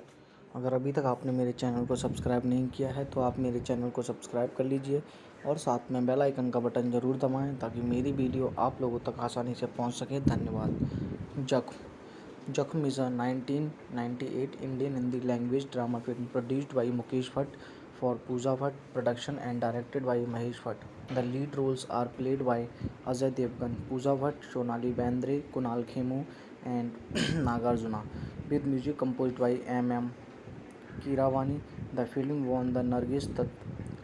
अगर अभी तक आपने मेरे channel को सब्सक्राइब नहीं किया है तो आप मेरे चैनल को सब्सक्राइब कर लीजिए और साथ में बेल आइकन का बटन ज़रूर दबाएं ताकि मेरी वीडियो आप लोगों तक आसानी से पहुंच सके। धन्यवाद। जख्म is a 1998 Indian Hindi language drama film produced by Mukesh Bhatt for Pooja Bhatt production and directed by Mahesh Bhatt. The lead roles are played by Ajay Devgan, Pooja Bhatt, Sonali Bendre, Kunal Khemu and Nagarjuna, with music composed by M.M. Keeravani. The film won the Nargis Dutt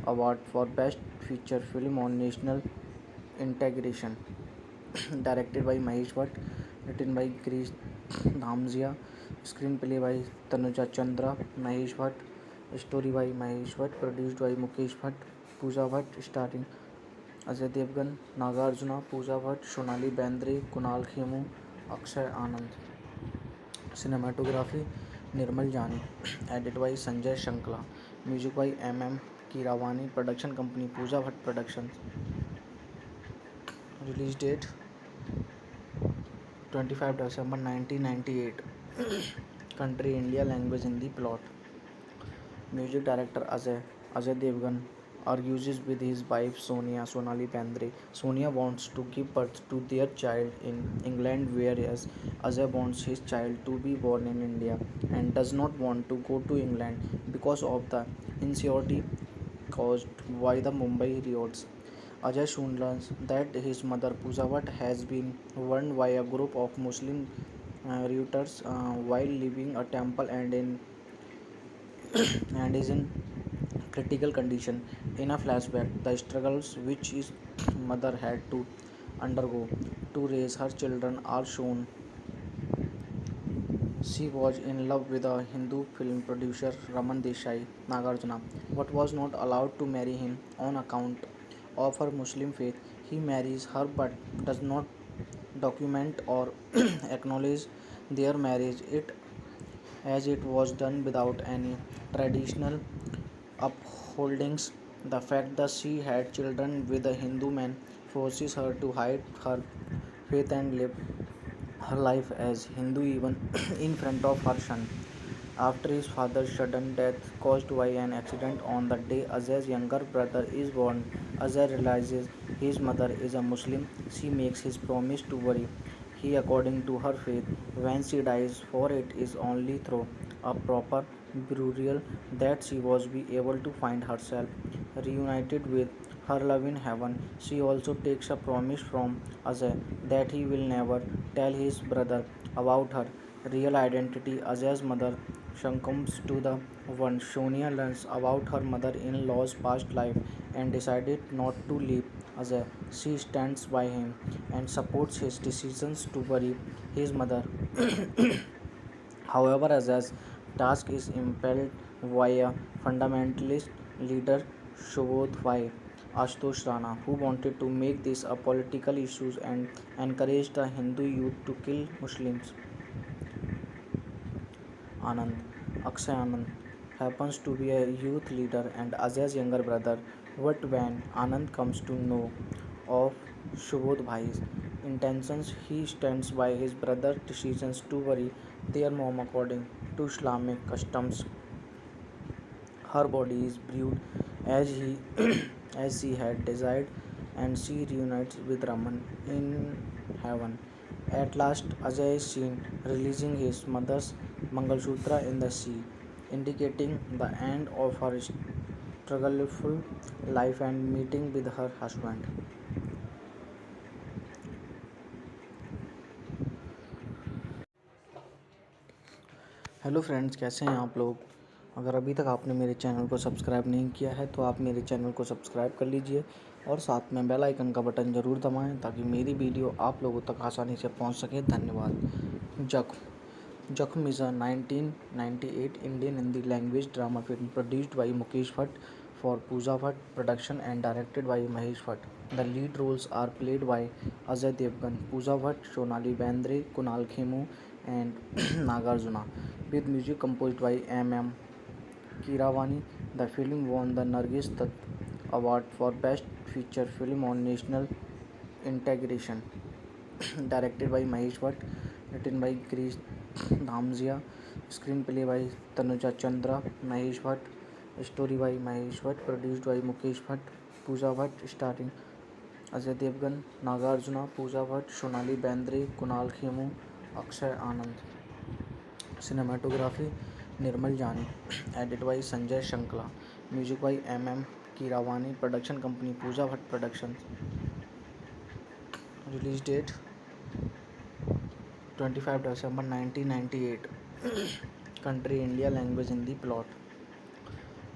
Award for Best Feature Film on National Integration. Directed by Mahesh Bhatt, written by Krish Dhamzia, screenplay by Tanuja Chandra, Mahesh Bhatt, story by Mahesh Bhatt, produced by Mukesh Bhatt, Pooja Bhatt, starring Ajay Devgan, Nagarjuna, Pooja Bhatt, Sonali Bendre, Kunal Khemu, Akshay Anand. Cinematography Nirmal Jani, edited by Sanjay Shankla, music by M.M. Keeravani, production company Pooja Bhatt Productions. Release date 25 December 1998. Country India, language Hindi, plot. Music director Ajay Devgan argues with his wife Sonali Bendre. Sonia wants to give birth to their child in England, whereas Ajay wants his child to be born in India and does not want to go to England because of the insecurity caused by the Mumbai riots. Ajay soon learns that his mother Pooja Bhatt has been burned by a group of Muslim rioters while leaving a temple and is in critical condition. In a flashback, the struggles which his mother had to undergo to raise her children are shown. She was in love with a Hindu film producer Raman Desai Nagarjuna, but was not allowed to marry him on account of her Muslim faith. He marries her but does not document or acknowledge their marriage as it was done without any traditional upholdings. The fact that she had children with a Hindu man forces her to hide her faith and live her life as Hindu even in front of her son. After his father's sudden death caused by an accident on the day Ajay's younger brother is born, Ajay realizes his mother is a Muslim. She makes his promise to bury he according to her faith. When she dies, for it is only through a proper burial that she was be able to find herself reunited with her love in heaven. She also takes a promise from Ajay that he will never tell his brother about her real identity. Ajay's mother succumbs to the one. Sonia learns about her mother-in-law's past life and decided not to leave Ajay. She stands by him and supports his decisions to bury his mother. However, Ajay's task is impelled by a fundamentalist leader Shubodh Bhai, Ashutosh Rana, who wanted to make this a political issue and encouraged the Hindu youth to kill Muslims. Anand, Akshay Anand, happens to be a youth leader and Ajay's younger brother. But when Anand comes to know of Shubodh Bhai's intentions, he stands by his brother's decisions to bury their mom according to Islamic customs. Her body is buried as he as she had desired, and she reunites with Raman in heaven. At last, Ajay is seen releasing his mother's Mangalsutra in the sea, indicating the end of her struggleful life and meeting with her husband. Hello friends, कैसे हैं आप लोग। अगर अभी तक आपने मेरे channel को सब्सक्राइब नहीं किया है तो आप मेरे चैनल को सब्सक्राइब कर लीजिए और साथ में बेल आइकन का बटन ज़रूर दबाएं ताकि मेरी वीडियो आप लोगों तक आसानी से पहुंच सके। धन्यवाद। जख्म is a 1998 Indian Hindi language drama film produced by Mukesh Bhatt for Pooja Bhatt Production and directed by Mahesh Bhatt. The lead roles are played by Ajay Devgan, Pooja Bhatt, Sonali Bendre, Kunal Khemu, and Nagarjuna, with music composed by M.M. Keeravani. The film won the Nargis Dutt Award for Best Feature Film on National Integration. Directed by Mahesh Bhatt, written by Krish Dhamzia, screenplay by Tanuja Chandra, Mahesh Bhatt, story by Mahesh Bhatt, produced by Mukesh Bhatt, Pooja Bhatt, starring Ajay Devgan, Nagarjuna, Pooja Bhatt, Sonali Bendre, Kunal Khemu, Akshay Anand. Cinematography Nirmal Jani, edit by Sanjay Shankla, music by M.M. Keeravani, production company Pooja Bhatt Productions. Release date 25 December 1998. Country India, language Hindi, plot.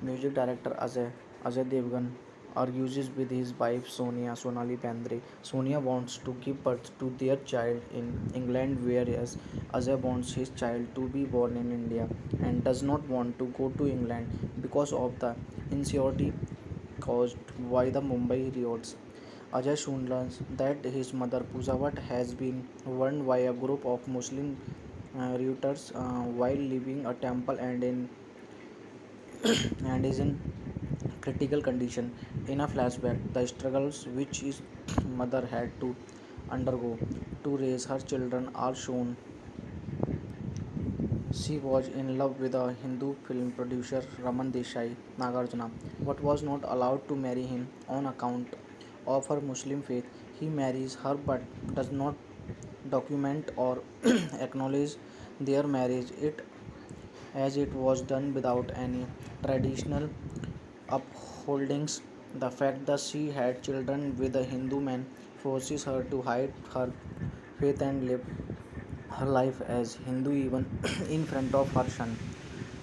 Music director Ajay Devgan argues with his wife Sonali Bendre. Sonia wants to give birth to their child in England, whereas Ajay wants his child to be born in India and does not want to go to England because of the insecurity caused by the Mumbai riots. Ajay soon learns that his mother Pooja Bhatt has been warned by a group of Muslim rioters while leaving a temple and is in critical condition. In a flashback, the struggles which his mother had to undergo to raise her children are shown. She was in love with a Hindu film producer Raman Desai Nagarjuna, but was not allowed to marry him on account of her Muslim faith. He marries her but does not document or acknowledge their marriage as it was done without any traditional upholdings. The fact that she had children with a Hindu man forces her to hide her faith and live her life as Hindu even in front of her son.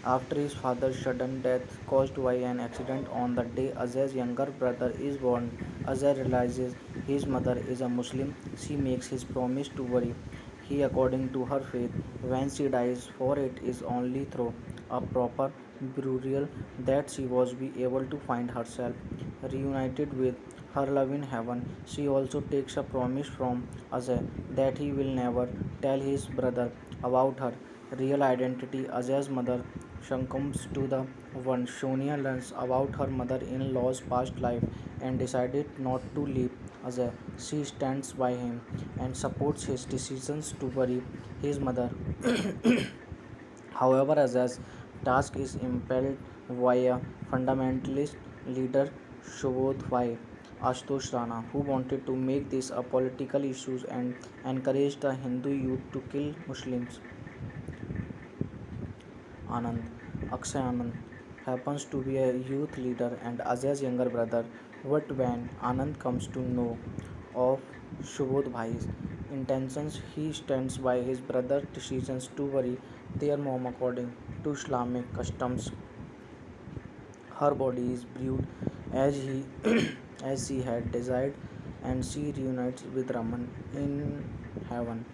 After his father's sudden death caused by an accident on the day Ajay's younger brother is born, Ajay realizes his mother is a Muslim. She makes his promise to worry he according to her faith when she dies, for it is only through a proper burial that she was be able to find herself reunited with her love in heaven. She also takes a promise from Ajay that he will never tell his brother about her real identity. Ajay's mother succumbs to the one. Sonia learns about her mother-in-law's past life and decided not to leave Ajay. She stands by him and supports his decisions to bury his mother. However, Ajay's task is impelled by a fundamentalist leader, Subodh Bhai Ashutosh Rana, who wanted to make this a political issue and encourage the Hindu youth to kill Muslims. Anand, Akshay Anand, happens to be a youth leader and Ajay's younger brother. But when Anand comes to know of Subodh Bhai's intentions, he stands by his brother's decisions to bury their mom according to Islamic customs. Her body is buried as he as she had desired, and she reunites with Raman in heaven.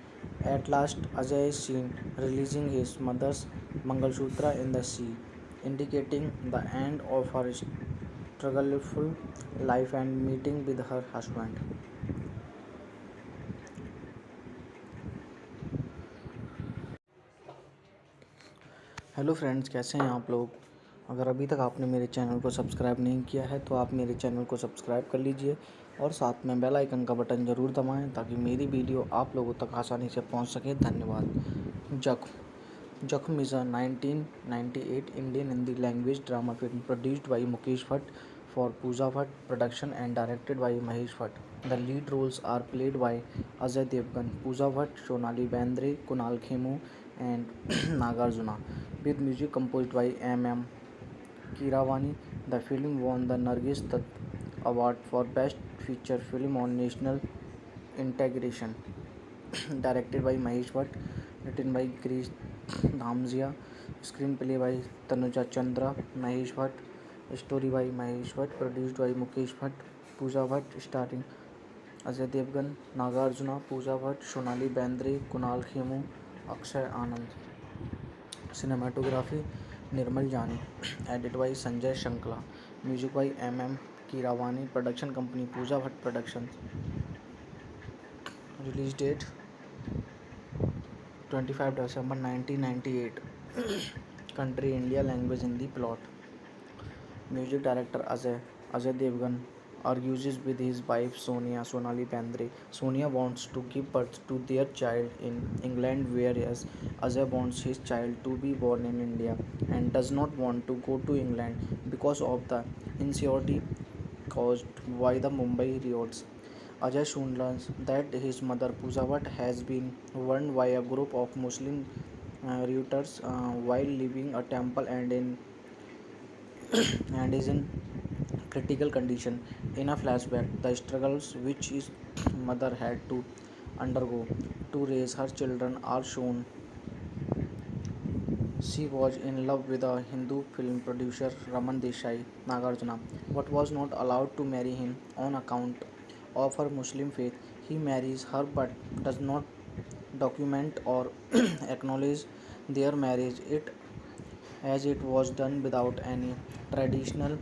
At last, Ajay is seen releasing his mother's Mangalsutra in the sea, indicating the end of her struggleful life and meeting with her husband. Hello friends, कैसे हैं आप लोग। अगर अभी तक आपने मेरे channel को सब्सक्राइब नहीं किया है तो आप मेरे चैनल को सब्सक्राइब कर लीजिए और साथ में बेल आइकन का बटन ज़रूर दबाएं ताकि मेरी वीडियो आप लोगों तक आसानी से पहुंच सके। धन्यवाद। जख्म is a 1998 Indian Hindi language drama film produced by Mukesh Bhatt for Pooja Bhatt Production and directed by Mahesh Bhatt. The lead roles are played by Ajay Devgan, Pooja Bhatt, Sonali Bendre, Kunal Khemu, and Nagarjuna, with music composed by M.M. Kiravani. The film won the Nargis Dutt Award for Best Feature Film on National Integration. Directed by Mahesh Bhatt, written by Girish Dhamzia, screenplay by Tanuja Chandra, Mahesh Bhatt, story by Mahesh Bhatt, produced by Mukesh Bhatt, Pooja Bhatt, starring Ajay Devgan, Nagarjuna, Pooja Bhatt, Sonali Bendre, Kunal Khemu, Akshay Anand. Cinematography Nirmal Jani, edited by Sanjay Shankla, music by M. Kiravani, production company Pooja Bhatt Productions. Release date 25 December 1998. Country India, language Hindi, plot. Music director Ajay Devgan argues with his wife Sonali Bendre. Sonia wants to give birth to their child in England, whereas Ajay wants his child to be born in India and does not want to go to England because of the insecurity caused by the Mumbai riots. Ajay soon learns that his mother Pooja Bhatt has been warned by a group of Muslim rioters while leaving a temple and is in critical condition. In a flashback, the struggles which his mother had to undergo to raise her children are shown. She was in love with a Hindu film producer Raman Desai Nagarjuna, but was not allowed to marry him on account of her Muslim faith. He marries her but does not document or acknowledge their marriage it as it was done without any traditional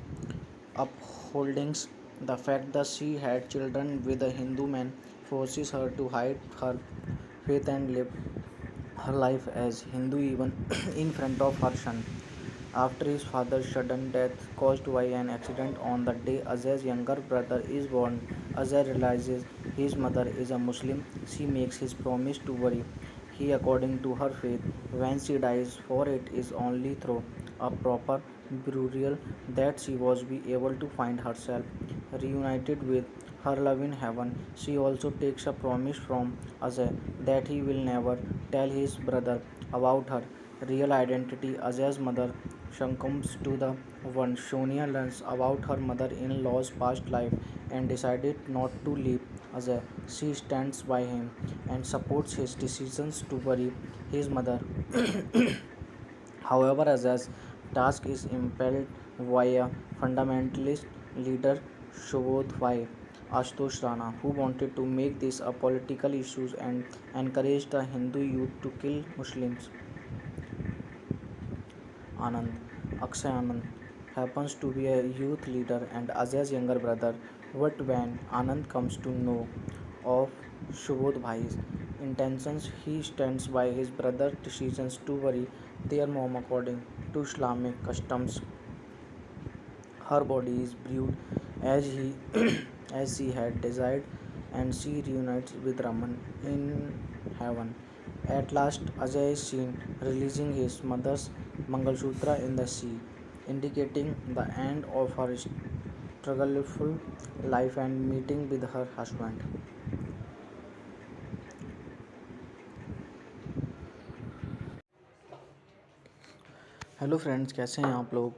upholdings. The fact that she had children with a Hindu man forces her to hide her faith and live her life as Hindu even in front of her son. After his father's sudden death caused by an accident on the day Ajay's younger brother is born, Ajay realizes his mother is a Muslim. She makes his promise to worry he according to her faith when she dies, for it is only through a proper burial that she was be able to find herself reunited with her love in heaven. She also takes a promise from Ajay that he will never tell his brother about her real identity. Ajay's mother succumbs to the one. Sonia learns about her mother-in-law's past life and decided not to leave Ajay. She stands by him and supports his decisions to bury his mother. However, Ajay's task is impelled by a fundamentalist leader Shubodh Bhai Ashutosh Rana, who wanted to make this a political issue and encouraged the Hindu youth to kill Muslims. Anand, Akshay Anand, happens to be a youth leader and Ajay's younger brother. But when Anand comes to know of Shubodh Bhai's intentions, he stands by his brother's decisions to bury their mom according to Islamic customs. Her body is buried as he as she had desired, and she reunites with Raman in heaven. At last, Ajay is seen releasing his mother's Mangalsutra in the sea, indicating the end of her struggleful life and meeting with her husband. Hello friends, कैसे हैं आप लोग।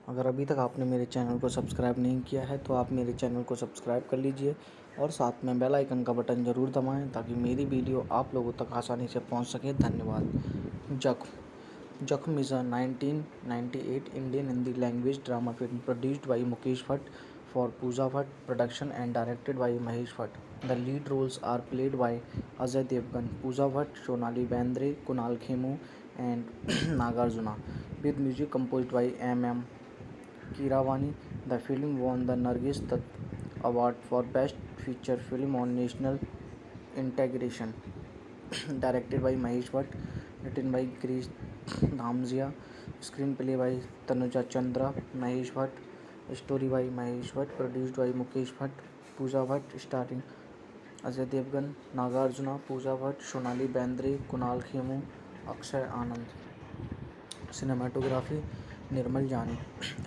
अगर अभी तक आपने मेरे channel को सब्सक्राइब नहीं किया है तो आप मेरे चैनल को सब्सक्राइब कर लीजिए और साथ में बेल आइकन का बटन ज़रूर दबाएं ताकि मेरी वीडियो आप लोगों तक आसानी से पहुंच सके। धन्यवाद। जख्म is a 1998 Indian Hindi language drama film produced by Mukesh Bhatt for Pooja Bhatt Production and directed by Mahesh Bhatt. The lead roles are played by Ajay Devgan, Pooja Bhatt, Sonali Bendre, Kunal Khemu, and Nagarjuna, with music composed by M. Kiravani. The film won the Nargis Dutt Award for Best Feature Film on National Integration. Directed by Mahesh Bhatt, written by Girish Dhamzia, screenplay by Tanuja Chandra, Mahesh Bhatt, story by Mahesh Bhatt, produced by Mukesh Bhatt, Pooja Bhatt, starring Ajay Devgan, Nagarjuna, Pooja Bhatt, Sonali Bendre, Kunal Khemu, Akshay Anand. Cinematography Nirmal Jani,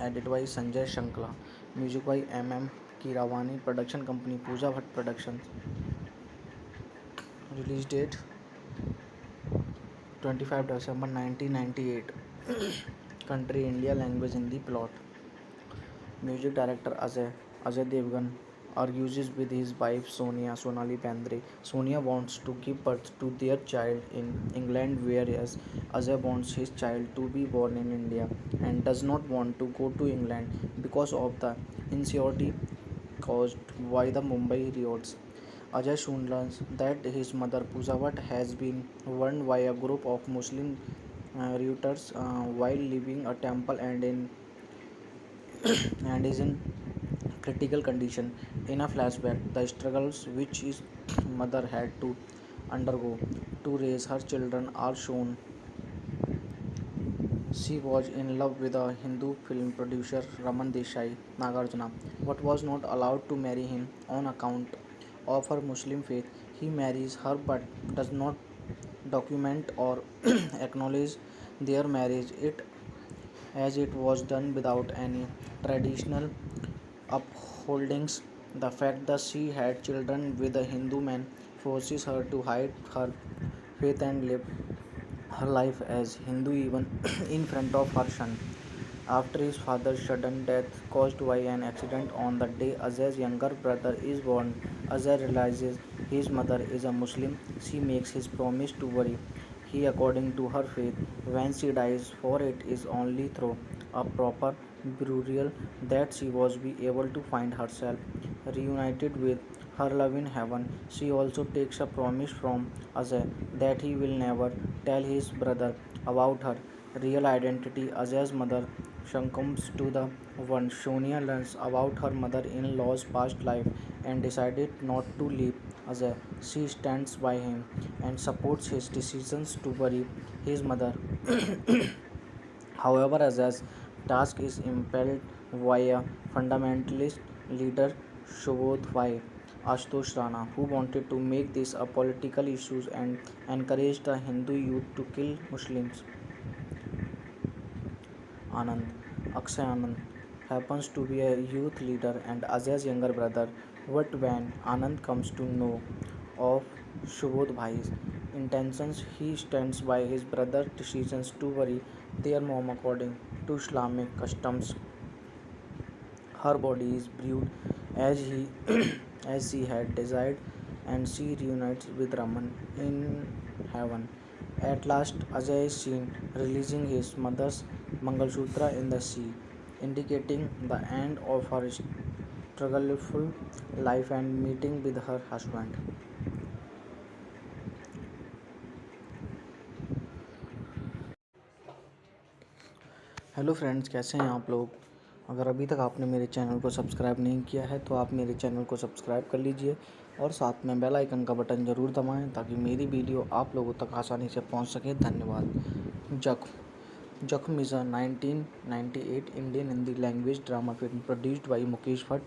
edited by Sanjay Shankla, music by M. Kiravani, production company Pooja Bhatt Productions. Release date 25 December 1998. Country India, language Hindi, plot. Music director Ajay Devgan argues with his wife Sonali Bendre. Sonia wants to give birth to their child in England, whereas Ajay wants his child to be born in India and does not want to go to England because of the insecurity caused by the Mumbai riots. Ajay soon learns that his mother Pooja Bhatt has been warned by a group of Muslim routers while leaving a temple and is in critical condition. In a flashback, the struggles which his mother had to undergo to raise her children are shown. She was in love with a Hindu film producer Raman Desai Nagarjuna, but was not allowed to marry him on account of her Muslim faith. He marries her but does not document or acknowledge their marriage. It was done without any traditional upholdings. The fact that she had children with a Hindu man forces her to hide her faith and live her life as Hindu even in front of her son. After his father's sudden death caused by an accident on the day Ajay's younger brother is born, Ajay realizes his mother is a Muslim. She makes his promise to worry he according to her faith when she dies, for it is only through a proper burial that she was be able to find herself reunited with her love in heaven. She also takes a promise from Ajay that he will never tell his brother about her real identity. Ajay's mother succumbs to the one. Sonia learns about her mother-in-law's past life and decided not to leave Ajay. She stands by him and supports his decisions to bury his mother. However, Ajay's task is impelled by a fundamentalist leader, Shubodh Bhai Ashutosh Rana, who wanted to make this a political issue and encouraged the Hindu youth to kill Muslims. Anand, Akshay Anand, happens to be a youth leader and Ajay's younger brother. But when Anand comes to know of Shubodh Bhai's intentions, he stands by his brother's decisions to bury their mom according to Islamic customs. Her body is buried as he as she had desired, and she reunites with Raman in heaven. At last, Ajay is seen releasing his mother's Mangalsutra in the sea, indicating the end of her struggleful life and meeting with her husband. Hello friends, कैसे हैं आप लोग। अगर अभी तक आपने मेरे channel को सब्सक्राइब नहीं किया है तो आप मेरे चैनल को सब्सक्राइब कर लीजिए और साथ में बेल आइकन का बटन ज़रूर दबाएं ताकि मेरी वीडियो आप लोगों तक आसानी से पहुंच सके। धन्यवाद। जख्म is a 1998 Indian Hindi language drama film produced by Mukesh Bhatt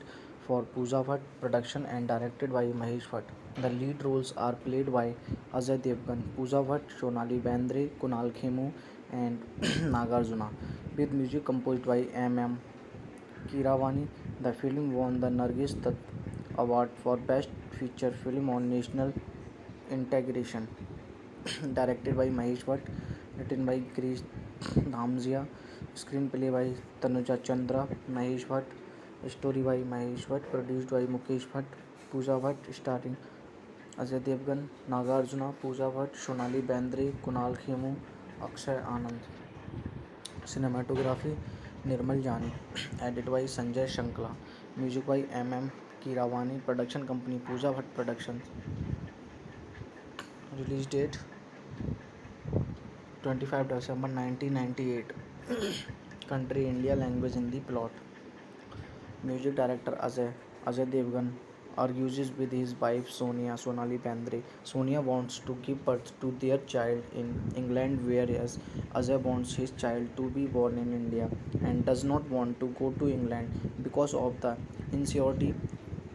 for Pooja Bhatt production and directed by Mahesh Bhatt. The lead roles are played by Ajay Devgan, Pooja Bhatt, Sonali Bendre, Kunal Khemu, and Nagarjuna, with music composed by M.M. Keeravani. The film won the Nargis Dutt Award for Best Feature Film on National Integration. Directed by Mahesh Bhatt, written by Girish Dhamzia, screenplay by Tanuja Chandra, Mahesh Bhatt, story by Mahesh Bhatt, produced by Mukesh Bhatt, Pooja Bhatt, starring Ajay Devgan, Nagarjuna, Pooja Bhatt, Sonali Bendre, Kunal Khemu, Akshay Anand. Cinematography Nirmal Jani. Edited by Sanjay Shankla. Music by M.M. Keeravani. Production company Pooja Bhatt Productions. Release date 25 December 1998. Country India. Language Hindi. Plot. Music director Ajay Devgan argues with his wife Sonali Bendre. Sonia wants to give birth to their child in England, whereas Ajay wants his child to be born in India and does not want to go to England because of the insecurity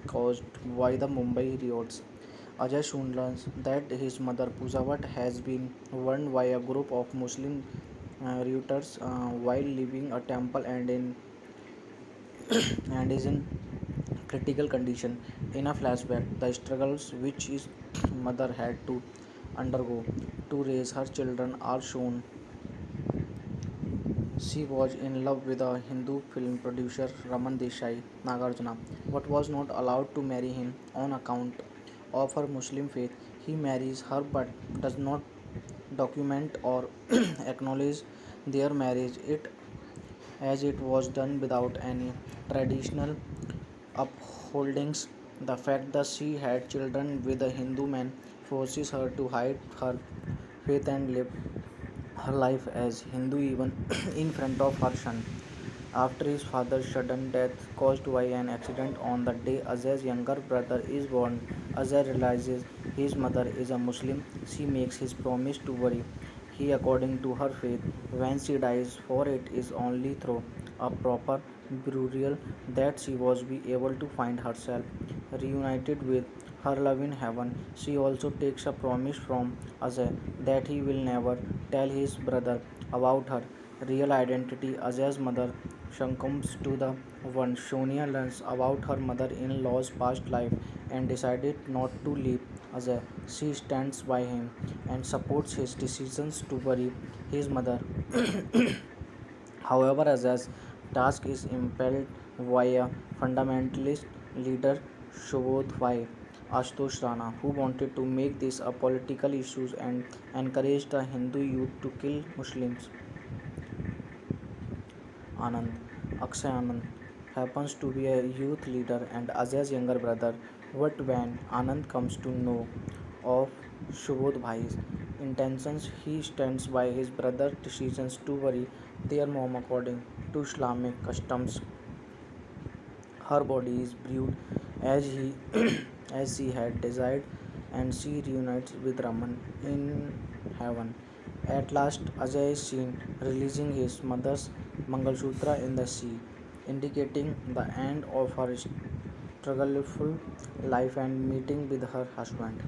caused by the Mumbai riots. Ajay soon learns that his mother Pooja Bhatt has been warned by a group of Muslim routers while leaving a temple and is in critical condition. In a flashback, the struggles which his mother had to undergo to raise her children are shown. She was in love with a Hindu film producer Raman Desai Nagarjuna, but was not allowed to marry him on account of her Muslim faith. He marries her but does not document or acknowledge their marriage it as it was done without any traditional upholdings. The fact that she had children with a Hindu man forces her to hide her faith and live her life as Hindu even in front of her son. After his father's sudden death caused by an accident on the day Ajay's younger brother is born, Ajay realizes his mother is a Muslim. She makes his promise to worry he according to her faith when she dies, for it is only through a proper burial that she was be able to find herself reunited with her love in heaven. She also takes a promise from Ajay that he will never tell his brother about her real identity. Ajay's mother succumbs to the one. Sonia learns about her mother-in-law's past life and decided not to leave Ajay. She stands by him and supports his decisions to bury his mother. However, Ajay's task is impelled via fundamentalist leader Shubodh Bhai Ashutosh Rana, who wanted to make this a political issue and encouraged the Hindu youth to kill Muslims. Anand, Akshay Anand, happens to be a youth leader and Ajay's younger brother. But when Anand comes to know of Shubodh Bhai's intentions, he stands by his brother's decisions to bury their mom according to Islamic customs. Her body is buried as he as she had desired, and she reunites with Raman in heaven. At last, Ajay is seen releasing his mother's Mangalsutra in the sea, indicating the end of her struggleful life and meeting with her husband.